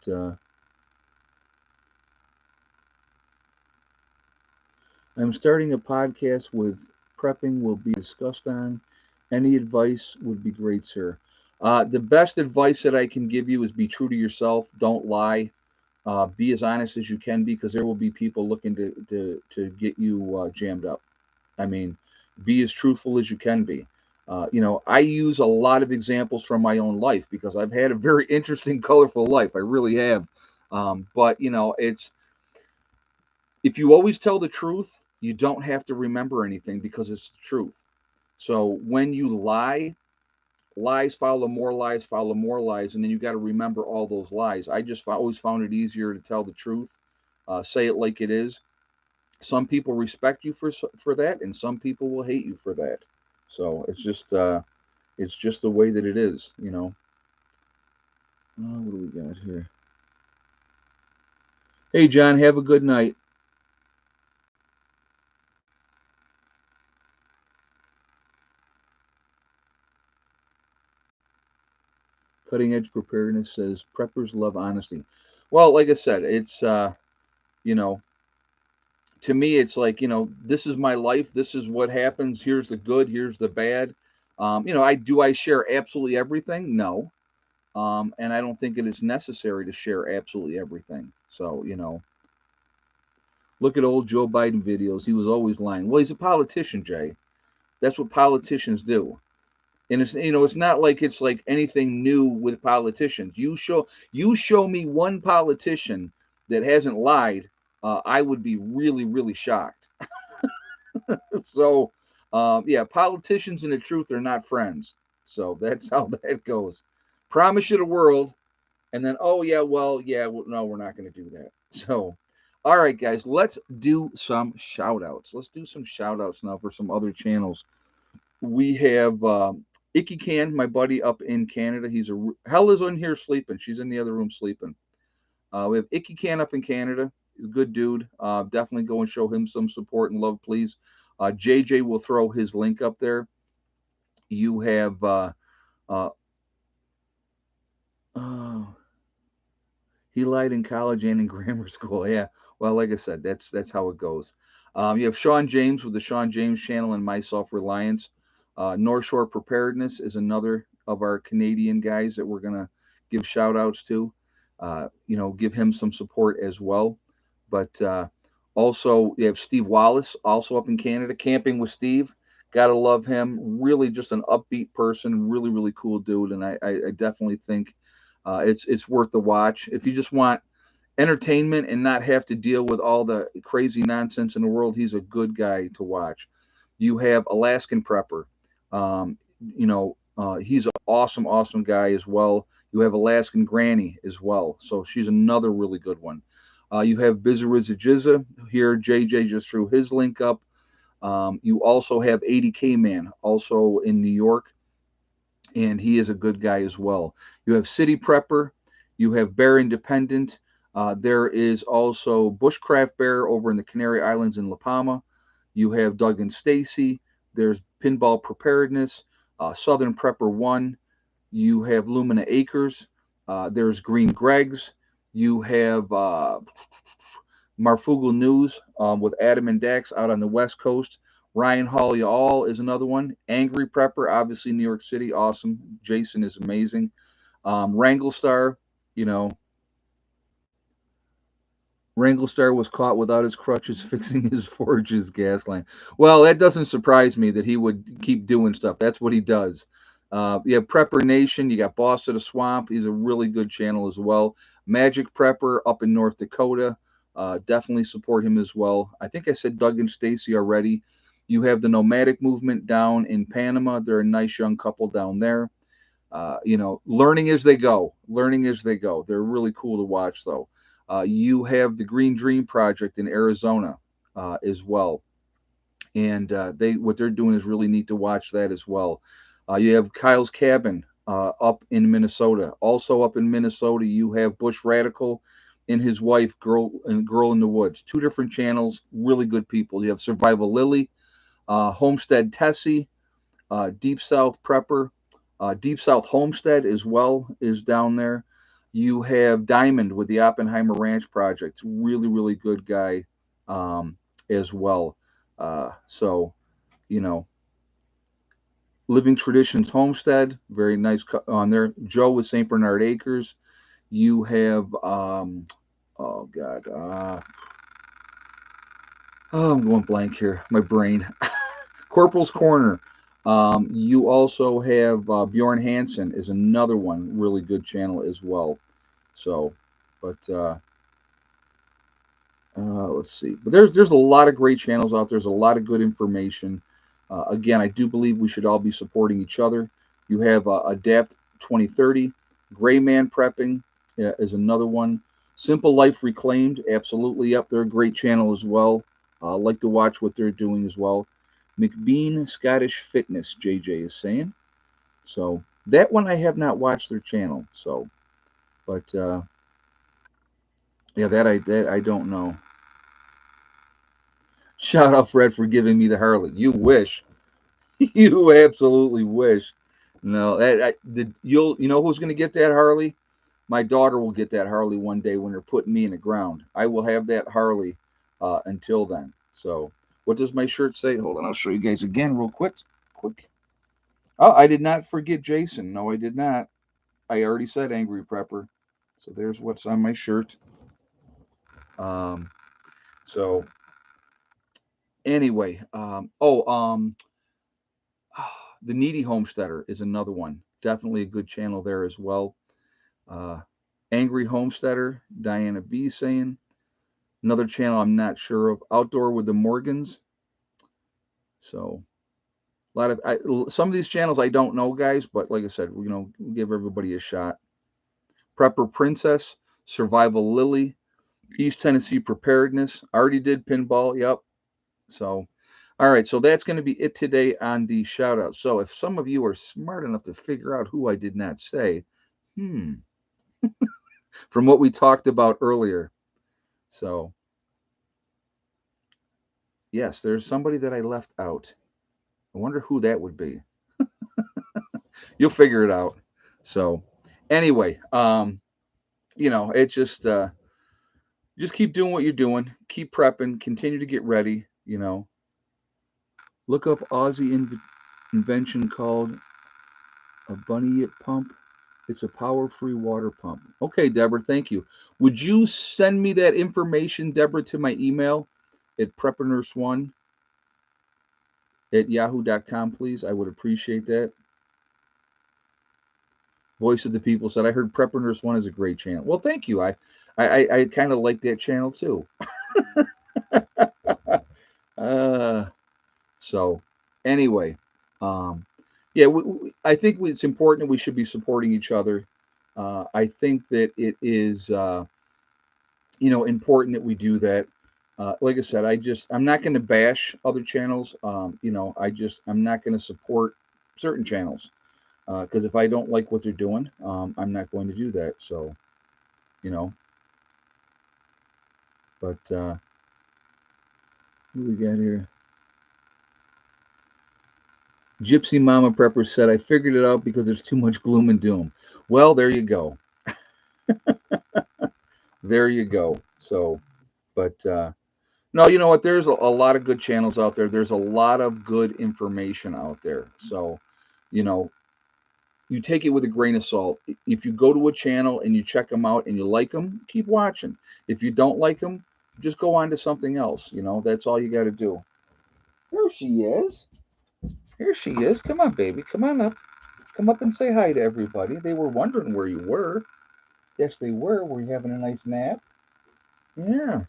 I'm starting a podcast with prepping will be discussed on. Any advice would be great, sir. The best advice that I can give you is be true to yourself. Don't lie. Be as honest as you can be, because there will be people looking to get you jammed up. I mean, be as truthful as you can be. I use a lot of examples from my own life because I've had a very interesting, colorful life. I really have. But it's if you always tell the truth, you don't have to remember anything because it's the truth. So when you lie, lies follow more lies, and then you got to remember all those lies. I just always found it easier to tell the truth, say it like it is. Some people respect you for that, and some people will hate you for that. So it's just the way that it is. What do we got here? Hey, John, have a good night. Cutting Edge Preparedness says preppers love honesty. Well, like I said, it's you know, to me, it's like, this is my life. This is what happens. Here's the good. Here's the bad. I share absolutely everything? No. And I don't think it is necessary to share absolutely everything. So, Look at old Joe Biden videos. He was always lying. Well, he's a politician, Jay. That's what politicians do. And it's, it's not like it's like anything new with politicians. You show me one politician that hasn't lied, I would be really, really shocked. So, yeah, politicians and the truth are not friends. So that's how that goes. Promise you the world, and then, oh yeah, well, yeah, no, we're not going to do that. So, all right, guys, let's do some shout outs. Let's do some shout outs now for some other channels. We have Icky Can, my buddy up in Canada. Hell is in here sleeping. She's in the other room sleeping. We have Icky Can up in Canada. He's a good dude. Definitely go and show him some support and love, please. JJ will throw his link up there. You have uh, oh, he lied in college and in grammar school. Yeah. Well, like I said, that's how it goes. You have Sean James with the Sean James channel and My Self Reliance. North Shore Preparedness is another of our Canadian guys that we're gonna give shout outs to. Give him some support as well. But also you have Steve Wallace, also up in Canada, camping with Steve. Gotta love him. Really, just an upbeat person. Really, really cool dude. And I definitely think it's worth the watch if you just want entertainment and not have to deal with all the crazy nonsense in the world. He's a good guy to watch. You have Alaskan Prepper. He's an awesome, awesome guy as well. You have Alaskan Granny as well. So she's another really good one. You have Bizariza Jizza. Here, JJ just threw his link up. You also have 80K Man, also in New York, and he is a good guy as well. You have City Prepper. You have Bear Independent. There is also Bushcraft Bear over in the Canary Islands in La Palma. You have Doug and Stacy. There's Pinball Preparedness, Southern Prepper One. You have Lumina Acres. There's Green Greg's. You have Marfugal News with Adam and Dax out on the West Coast. Ryan Hawley All is another one. Angry Prepper, obviously New York City, awesome. Jason is amazing. Wrangle Star, you know, Wranglestar was caught without his crutches fixing his forge's gas line. Well, that doesn't surprise me that he would keep doing stuff. That's what he does. You have Prepper Nation. You got Boss of the Swamp. He's a really good channel as well. Magic Prepper up in North Dakota. Definitely support him as well. I think I said Doug and Stacy already. You have the Nomadic Movement down in Panama. They're a nice young couple down there. Learning as they go. Learning as they go. They're really cool to watch, though. You have the Green Dream Project in Arizona as well, and what they're doing is really neat to watch that as well. You have Kyle's Cabin up in Minnesota. Also up in Minnesota, you have Bush Radical and his wife, Girl in the Woods. Two different channels, really good people. You have Survival Lily, Homestead Tessie, Deep South Prepper, Deep South Homestead as well is down there. You have Diamond with the Oppenheimer Ranch Project. Really, really good guy as well. So, you know, Living Traditions Homestead, very nice on there. Joe with St. Bernard Acres. You have, oh God, I'm going blank here. My brain. Corporal's Corner. You also have Bjorn Hansen is another one, really good channel as well. So, but let's see. But there's a lot of great channels out there. There's a lot of good information. Again, I do believe we should all be supporting each other. You have Adapt 2030, Gray Man Prepping is another one. Simple Life Reclaimed, absolutely up there. Great channel as well. Like to watch what they're doing as well. McBean Scottish Fitness, JJ is saying. So that one I have not watched their channel. So, but yeah, that I don't know. Shout out Fred for giving me the Harley. You wish, you absolutely wish. No, you know who's going to get that Harley? My daughter will get that Harley one day when they're putting me in the ground. I will have that Harley until then. So, what does my shirt say? Hold on, I'll show you guys again real quick. Oh, I did not forget Jason. No, I did not. I already said Angry Prepper. So there's what's on my shirt. Um, So anyway, the Needy Homesteader is another one. Definitely a good channel there as well. Uh, Angry Homesteader, Diana B saying. Another channel I'm not sure of. Outdoor with the Morgans. So a lot of some of these channels I don't know, guys, but like I said, give everybody a shot. Prepper Princess, Survival Lily, East Tennessee Preparedness. Already did pinball. Yep. So, all right. So that's going to be it today on the shout out. So if some of you are smart enough to figure out who I did not say, from what we talked about earlier. So, yes, there's somebody that I left out. I wonder who that would be. You'll figure it out. So, anyway, it just keep doing what you're doing, keep prepping, continue to get ready. Look up invention called a bunny pump. It's a power-free water pump. Okay, Deborah, thank you. Would you send me that information, Deborah, to my email at preppernurse1@yahoo.com, please? I would appreciate that. Voice of the People said, I heard Prepper Nurse 1 is a great channel. Well, thank you. I kind of like that channel too. So anyway, yeah, I think it's important that we should be supporting each other. I think that it is, important that we do that. Like I said, I'm not going to bash other channels. I'm not going to support certain channels because if I don't like what they're doing, I'm not going to do that. So, you know, but who we got here? Gypsy Mama Prepper said, I figured it out because there's too much gloom and doom. Well, there you go. There you go. So, but no, you know what? There's a lot of good channels out there. There's a lot of good information out there. So, you know, you take it with a grain of salt. If you go to a channel and you check them out and you like them, keep watching. If you don't like them, just go on to something else. That's all you got to do. There she is. Here she is. Come on, baby. Come on up. Come up and say hi to everybody. They were wondering where you were. Yes, they were. Were you having a nice nap? Yeah.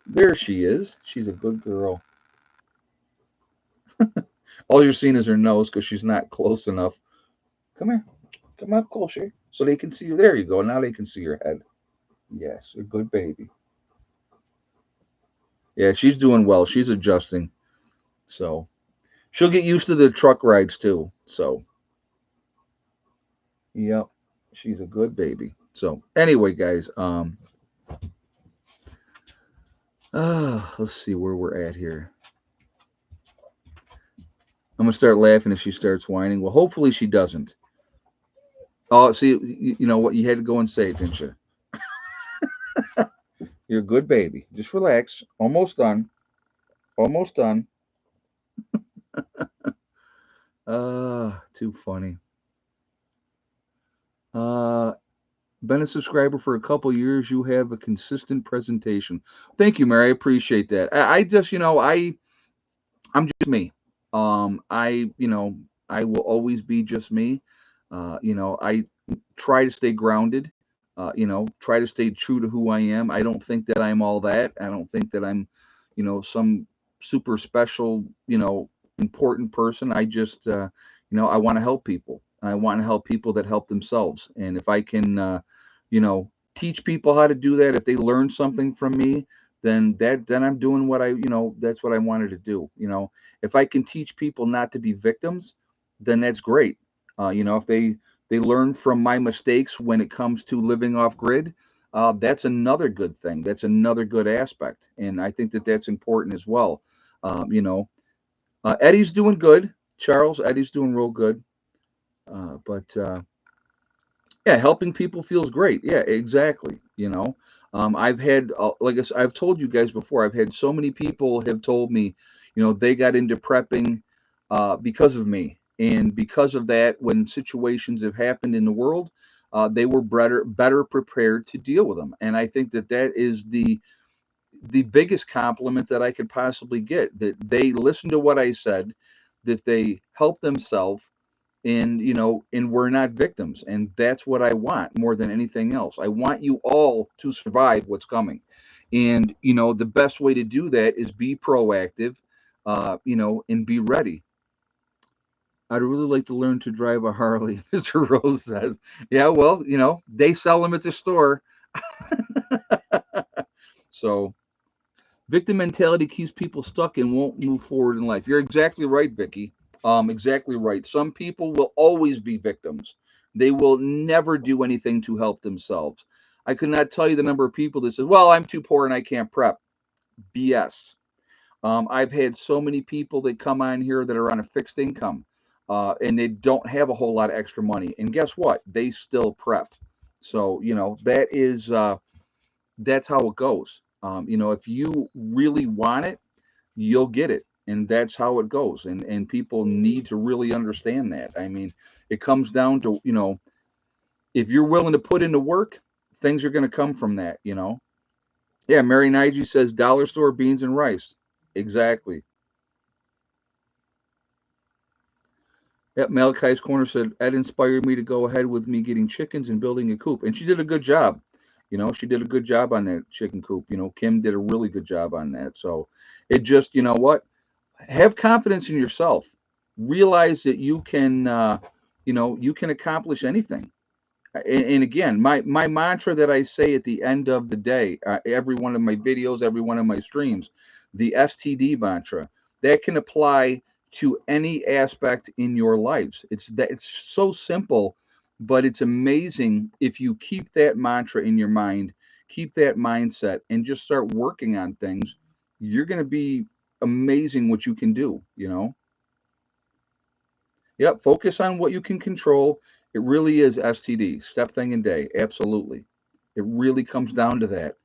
There she is. She's a good girl. All you're seeing is her nose because she's not close enough. Come here. Come up closer so they can see you. There you go. Now they can see your head. Yes, a good baby. Yeah, she's doing well. She's adjusting. So she'll get used to the truck rides too. So, yep, she's a good baby. So anyway, guys, let's see where we're at here. I'm gonna start laughing if she starts whining. Well, hopefully she doesn't. Oh, see, you know what? You had to go and say it, didn't you? You're a good baby. Just relax. Almost done. Almost done. Too funny. Been a subscriber for a couple years. You have a consistent presentation. Thank you, Mary. I appreciate that. I just, I'm just me. I will always be just me. I try to stay grounded. Try to stay true to who I am. I don't think that I'm all that. I don't think that I'm, some super special, important person. I just, I want to help people. I want to help people that help themselves. And if I can, teach people how to do that, if they learn something from me, then I'm doing what that's what I wanted to do. If I can teach people not to be victims, then that's great. If they learn from my mistakes when it comes to living off grid, that's another good thing. That's another good aspect, and I think that that's important as well. Um, you know, Eddie's doing good. Charles, Eddie's doing real good. But yeah, helping people feels great. Yeah, exactly. I've had, like I've told you guys before, I've had so many people have told me, they got into prepping because of me, and because of that, when situations have happened in the world, they were better prepared to deal with them. And I think that that is the biggest compliment that I could possibly get, that they listened to what I said, that they helped themselves, and and we're not victims. And that's what I want more than anything else. I want you all to survive what's coming. And the best way to do that is be proactive, and be ready. I'd really like to learn to drive a Harley. Mr. Rose says. Yeah, well, they sell them at the store. So victim mentality keeps people stuck and won't move forward in life. You're exactly right, Vicky. Exactly right. Some people will always be victims. They will never do anything to help themselves. I could not tell you the number of people that says, "Well, I'm too poor and I can't prep." BS. I've had so many people that come on here that are on a fixed income, and they don't have a whole lot of extra money. And guess what? They still prep. So that's how it goes. If you really want it, you'll get it, and that's how it goes. And people need to really understand that. I mean, it comes down to if you're willing to put into work, things are going to come from that. Yeah, Mary Nige says dollar store beans and rice. Exactly. Yep, Malachi's Corner said Ed inspired me to go ahead with me getting chickens and building a coop, and she did a good job. She did a good job on that chicken coop. Kim did a really good job on that. So it just, what? Have confidence in yourself. Realize that you can accomplish anything. And again, my mantra that I say at the end of the day, every one of my videos, every one of my streams, the STD mantra, that can apply to any aspect in your lives. It's so simple, but it's amazing if you keep that mantra in your mind, keep that mindset, and just start working on things. You're going to be amazing what you can do. Yep, focus on what you can control. It really is STD, step thing and day. Absolutely. It really comes down to that.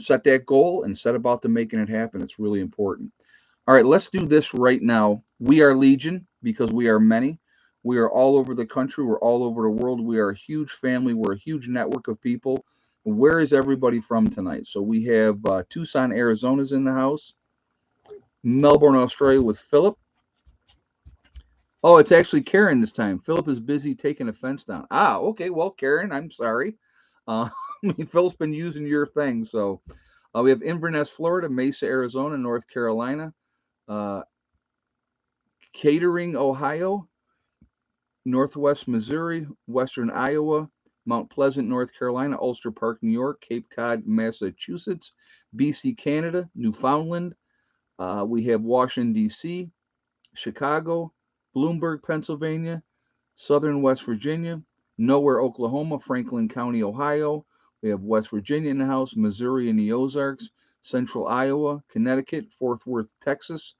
Set that goal and set about to making it happen. It's really important. All right, let's do this right now. We are Legion because we are many. We are all over the country. We're all over the world. We are a huge family. We're a huge network of people. Where is everybody from tonight? So we have Tucson, Arizona's in the house. Melbourne, Australia with Philip. Oh, it's actually Karen this time. Philip is busy taking a fence down. Ah, okay. Well, Karen, I'm sorry. I mean, Phil's been using your thing. So we have Inverness, Florida, Mesa, Arizona, North Carolina, uh, Catering, Ohio, Northwest Missouri, Western Iowa, Mount Pleasant, North Carolina, Ulster Park, New York, Cape Cod, Massachusetts, BC, Canada, Newfoundland. We have Washington, D.C., Chicago, Bloomberg, Pennsylvania, Southern West Virginia, Nowhere, Oklahoma, Franklin County, Ohio. We have West Virginia in the house, Missouri in the Ozarks, Central Iowa, Connecticut, Fort Worth, Texas,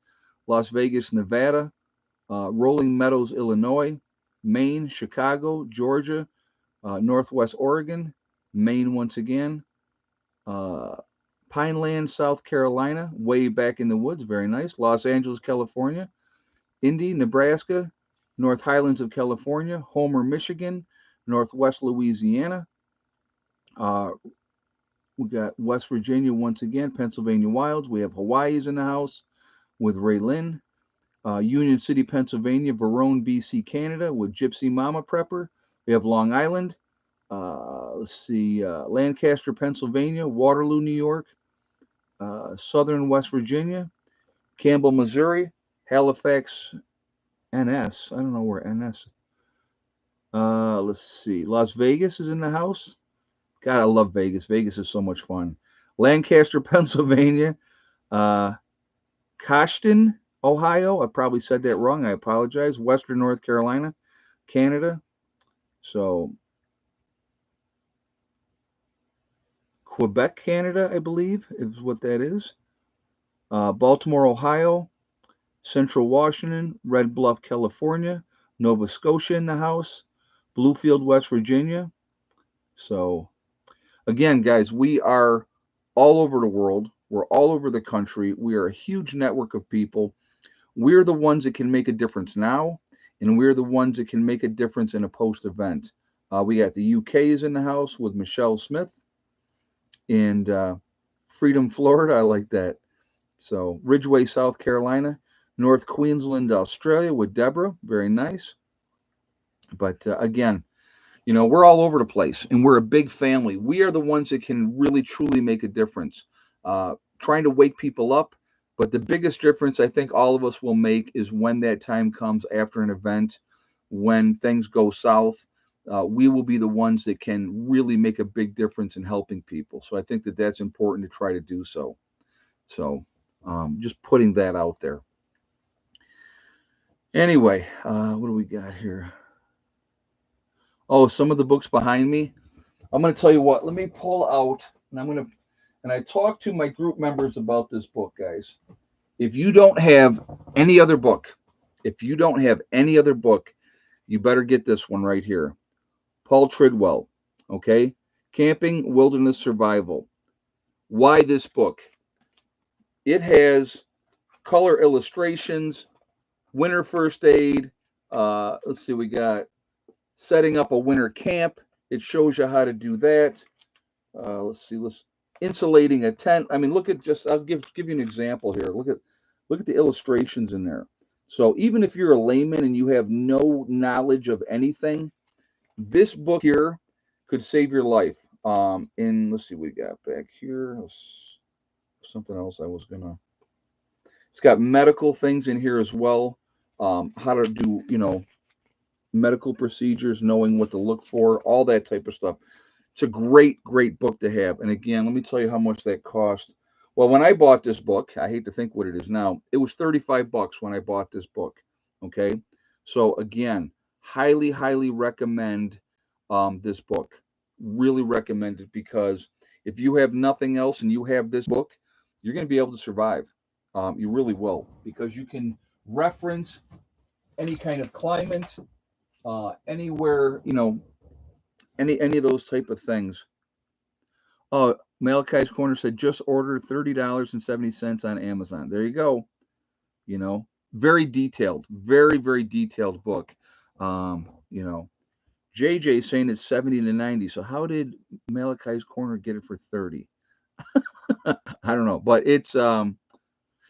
Las Vegas, Nevada, Rolling Meadows, Illinois, Maine, Chicago, Georgia, Northwest Oregon, Maine once again, uh, Pineland, South Carolina, way back in the woods, very nice, Los Angeles, California, Indy, Nebraska, North Highlands of California, Homer, Michigan, Northwest Louisiana. Uh, we got West Virginia once again, Pennsylvania Wilds. We have Hawaii's in the house with Ray Lynn. Union City, Pennsylvania, Verone, BC, Canada with Gypsy Mama Prepper. We have Long Island. Let's see, Lancaster, Pennsylvania, Waterloo, New York, Southern West Virginia, Campbell, Missouri, Halifax, NS. I don't know where NS. Let's see. Las Vegas is in the house. God, I love Vegas. Vegas is so much fun. Lancaster, Pennsylvania. Uh, Cashton, Ohio. I probably said that wrong. I apologize. Western North Carolina, Canada. So Quebec, Canada, I believe, is what that is. Baltimore, Ohio. Central Washington, Red Bluff, California. Nova Scotia in the house. Bluefield, West Virginia. So again, guys, we are all over the world. We're all over the country. We are a huge network of people. We're the ones that can make a difference now, and we're the ones that can make a difference in a post event. We got the UK is in the house with Michelle Smith, and Freedom, Florida. I like that. So Ridgeway, South Carolina. North Queensland, Australia with Deborah. Very nice. But again, we're all over the place and we're a big family. We are the ones that can really, truly make a difference. Trying to wake people up. But the biggest difference I think all of us will make is when that time comes after an event, when things go south. We will be the ones that can really make a big difference in helping people. So I think that that's important to try to do so. So just putting that out there. Anyway, what do we got here? Oh, some of the books behind me. I'm going to tell you what. Let me pull out, and I talked to my group members about this book, guys. If you don't have any other book, if you don't have any other book, you better get this one right here. Paul Tridwell, okay? Camping Wilderness Survival. Why this book? It has color illustrations, winter first aid. Let's see, we got setting up a winter camp. It shows you how to do that. Let's see, insulating a tent. I mean, look at I'll give you an example here. Look at the illustrations in there. So even if you're a layman and you have no knowledge of anything, this book here could save your life. Let's see, what we got back here. Something else I was gonna. It's got medical things in here as well. How to do, medical procedures, knowing what to look for, all that type of stuff. It's a great, great book to have. And again, let me tell you how much that cost. Well, when I bought this book, I hate to think what it is now. It was $35 when I bought this book. Okay. So again, highly, highly recommend this book. Really recommend it because if you have nothing else and you have this book, you're going to be able to survive. You really will because you can reference any kind of climate, anywhere, any of those type of things. Oh, Malachi's Corner said just order $30.70 on Amazon. There you go. Very detailed, very, very detailed book. You know, JJ saying it's 70 to 90. So how did Malachi's Corner get it for 30? I don't know, but it's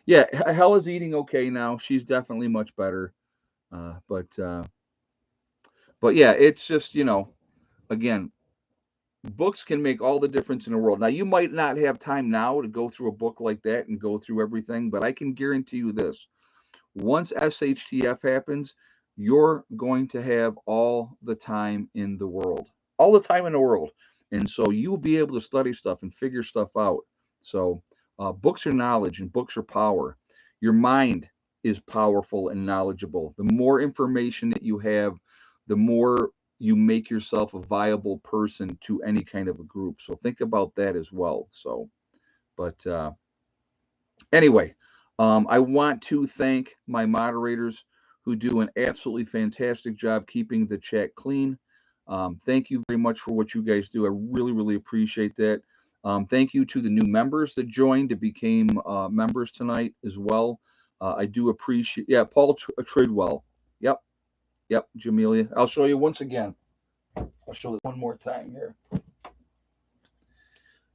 yeah, Hella's eating okay now. She's definitely much better. Uh, but uh, but yeah, it's just again, books can make all the difference in the world. Now, you might not have time now to go through a book like that and go through everything, but I can guarantee you this. Once SHTF happens, you're going to have all the time in the world. All the time in the world. And so you'll be able to study stuff and figure stuff out. So books are knowledge and books are power. Your mind is powerful and knowledgeable. The more information that you have, the more you make yourself a viable person to any kind of a group. So think about that as well. So, but anyway, I want to thank my moderators who do an absolutely fantastic job keeping the chat clean. Thank you very much for what you guys do. I really, really appreciate that. Thank you to the new members that joined, that became members tonight as well. I do appreciate, yeah, Paul Tridwell. Yep, yep, Jamelia. I'll show you once again. I'll show it one more time here.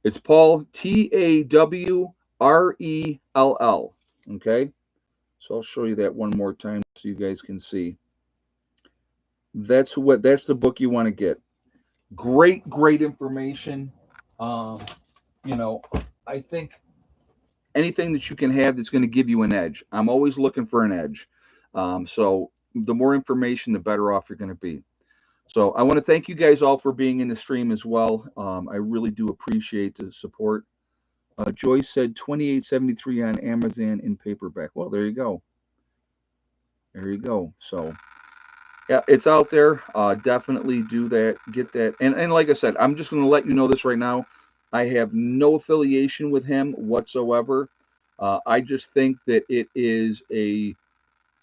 It's Paul, Tawrell. Okay. So I'll show you that one more time so you guys can see. That's the book you want to get. Great, great information. I think anything that you can have that's going to give you an edge. I'm always looking for an edge. So the more information, the better off you're going to be. So I want to thank you guys all for being in the stream as well. I really do appreciate the support. Joyce said 28.73 on Amazon in paperback. Well, there you go. There you go. So yeah, it's out there. Definitely do that. Get that. And like I said, I'm just going to let you know this right now. I have no affiliation with him whatsoever. I just think that it is a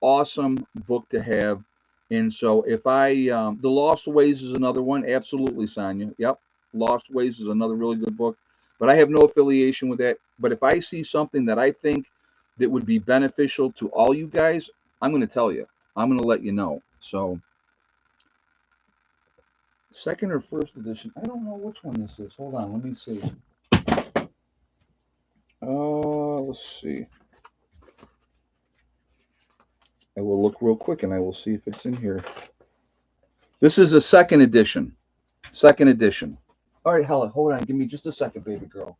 awesome book to have. And so if The Lost Ways is another one. Absolutely, Sonia. Yep. Lost Ways is another really good book. But I have no affiliation with that. But if I see something that I think that would be beneficial to all you guys, I'm going to tell you. I'm going to let you know. So second or first edition, I don't know which one this is. Hold on, let me see. Let's see. I will look real quick and I will see if it's in here. This is a second edition. Second edition. All right, Hella, hold on. Give me just a second, baby girl.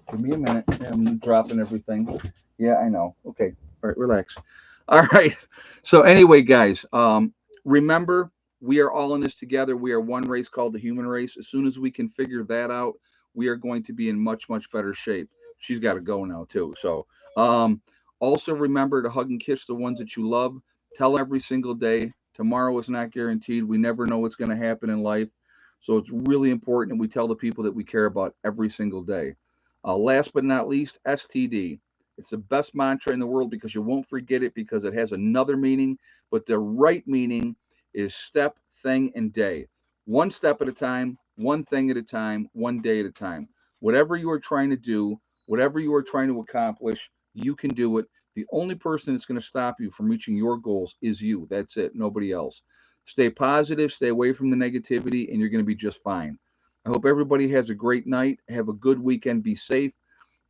Give me a minute. I'm dropping everything. Yeah, I know. Okay. All right, relax. All right. So anyway, guys, remember we are all in this together. We are one race called the human race. As soon as we can figure that out, we are going to be in much, much better shape. She's got to go now too. So um, also remember to hug and kiss the ones that you love. Tell every single day. Tomorrow is not guaranteed. We never know what's going to happen in life. So it's really important that we tell the people that we care about every single day. Last but not least, STD. It's the best mantra in the world because you won't forget it because it has another meaning, but the right meaning is step, thing, and day. One step at a time, one thing at a time, one day at a time. Whatever you are trying to do, whatever you are trying to accomplish, you can do it. The only person that's going to stop you from reaching your goals is you. That's it, nobody else. Stay positive, stay away from the negativity, and you're going to be just fine. I hope everybody has a great night. Have a good weekend. Be safe.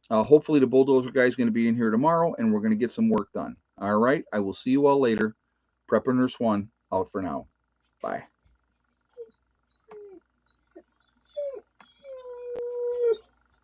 Hopefully, the bulldozer guy is going to be in here tomorrow, and we're going to get some work done. All right. I will see you all later. Prepper Nurse One out for now. Bye.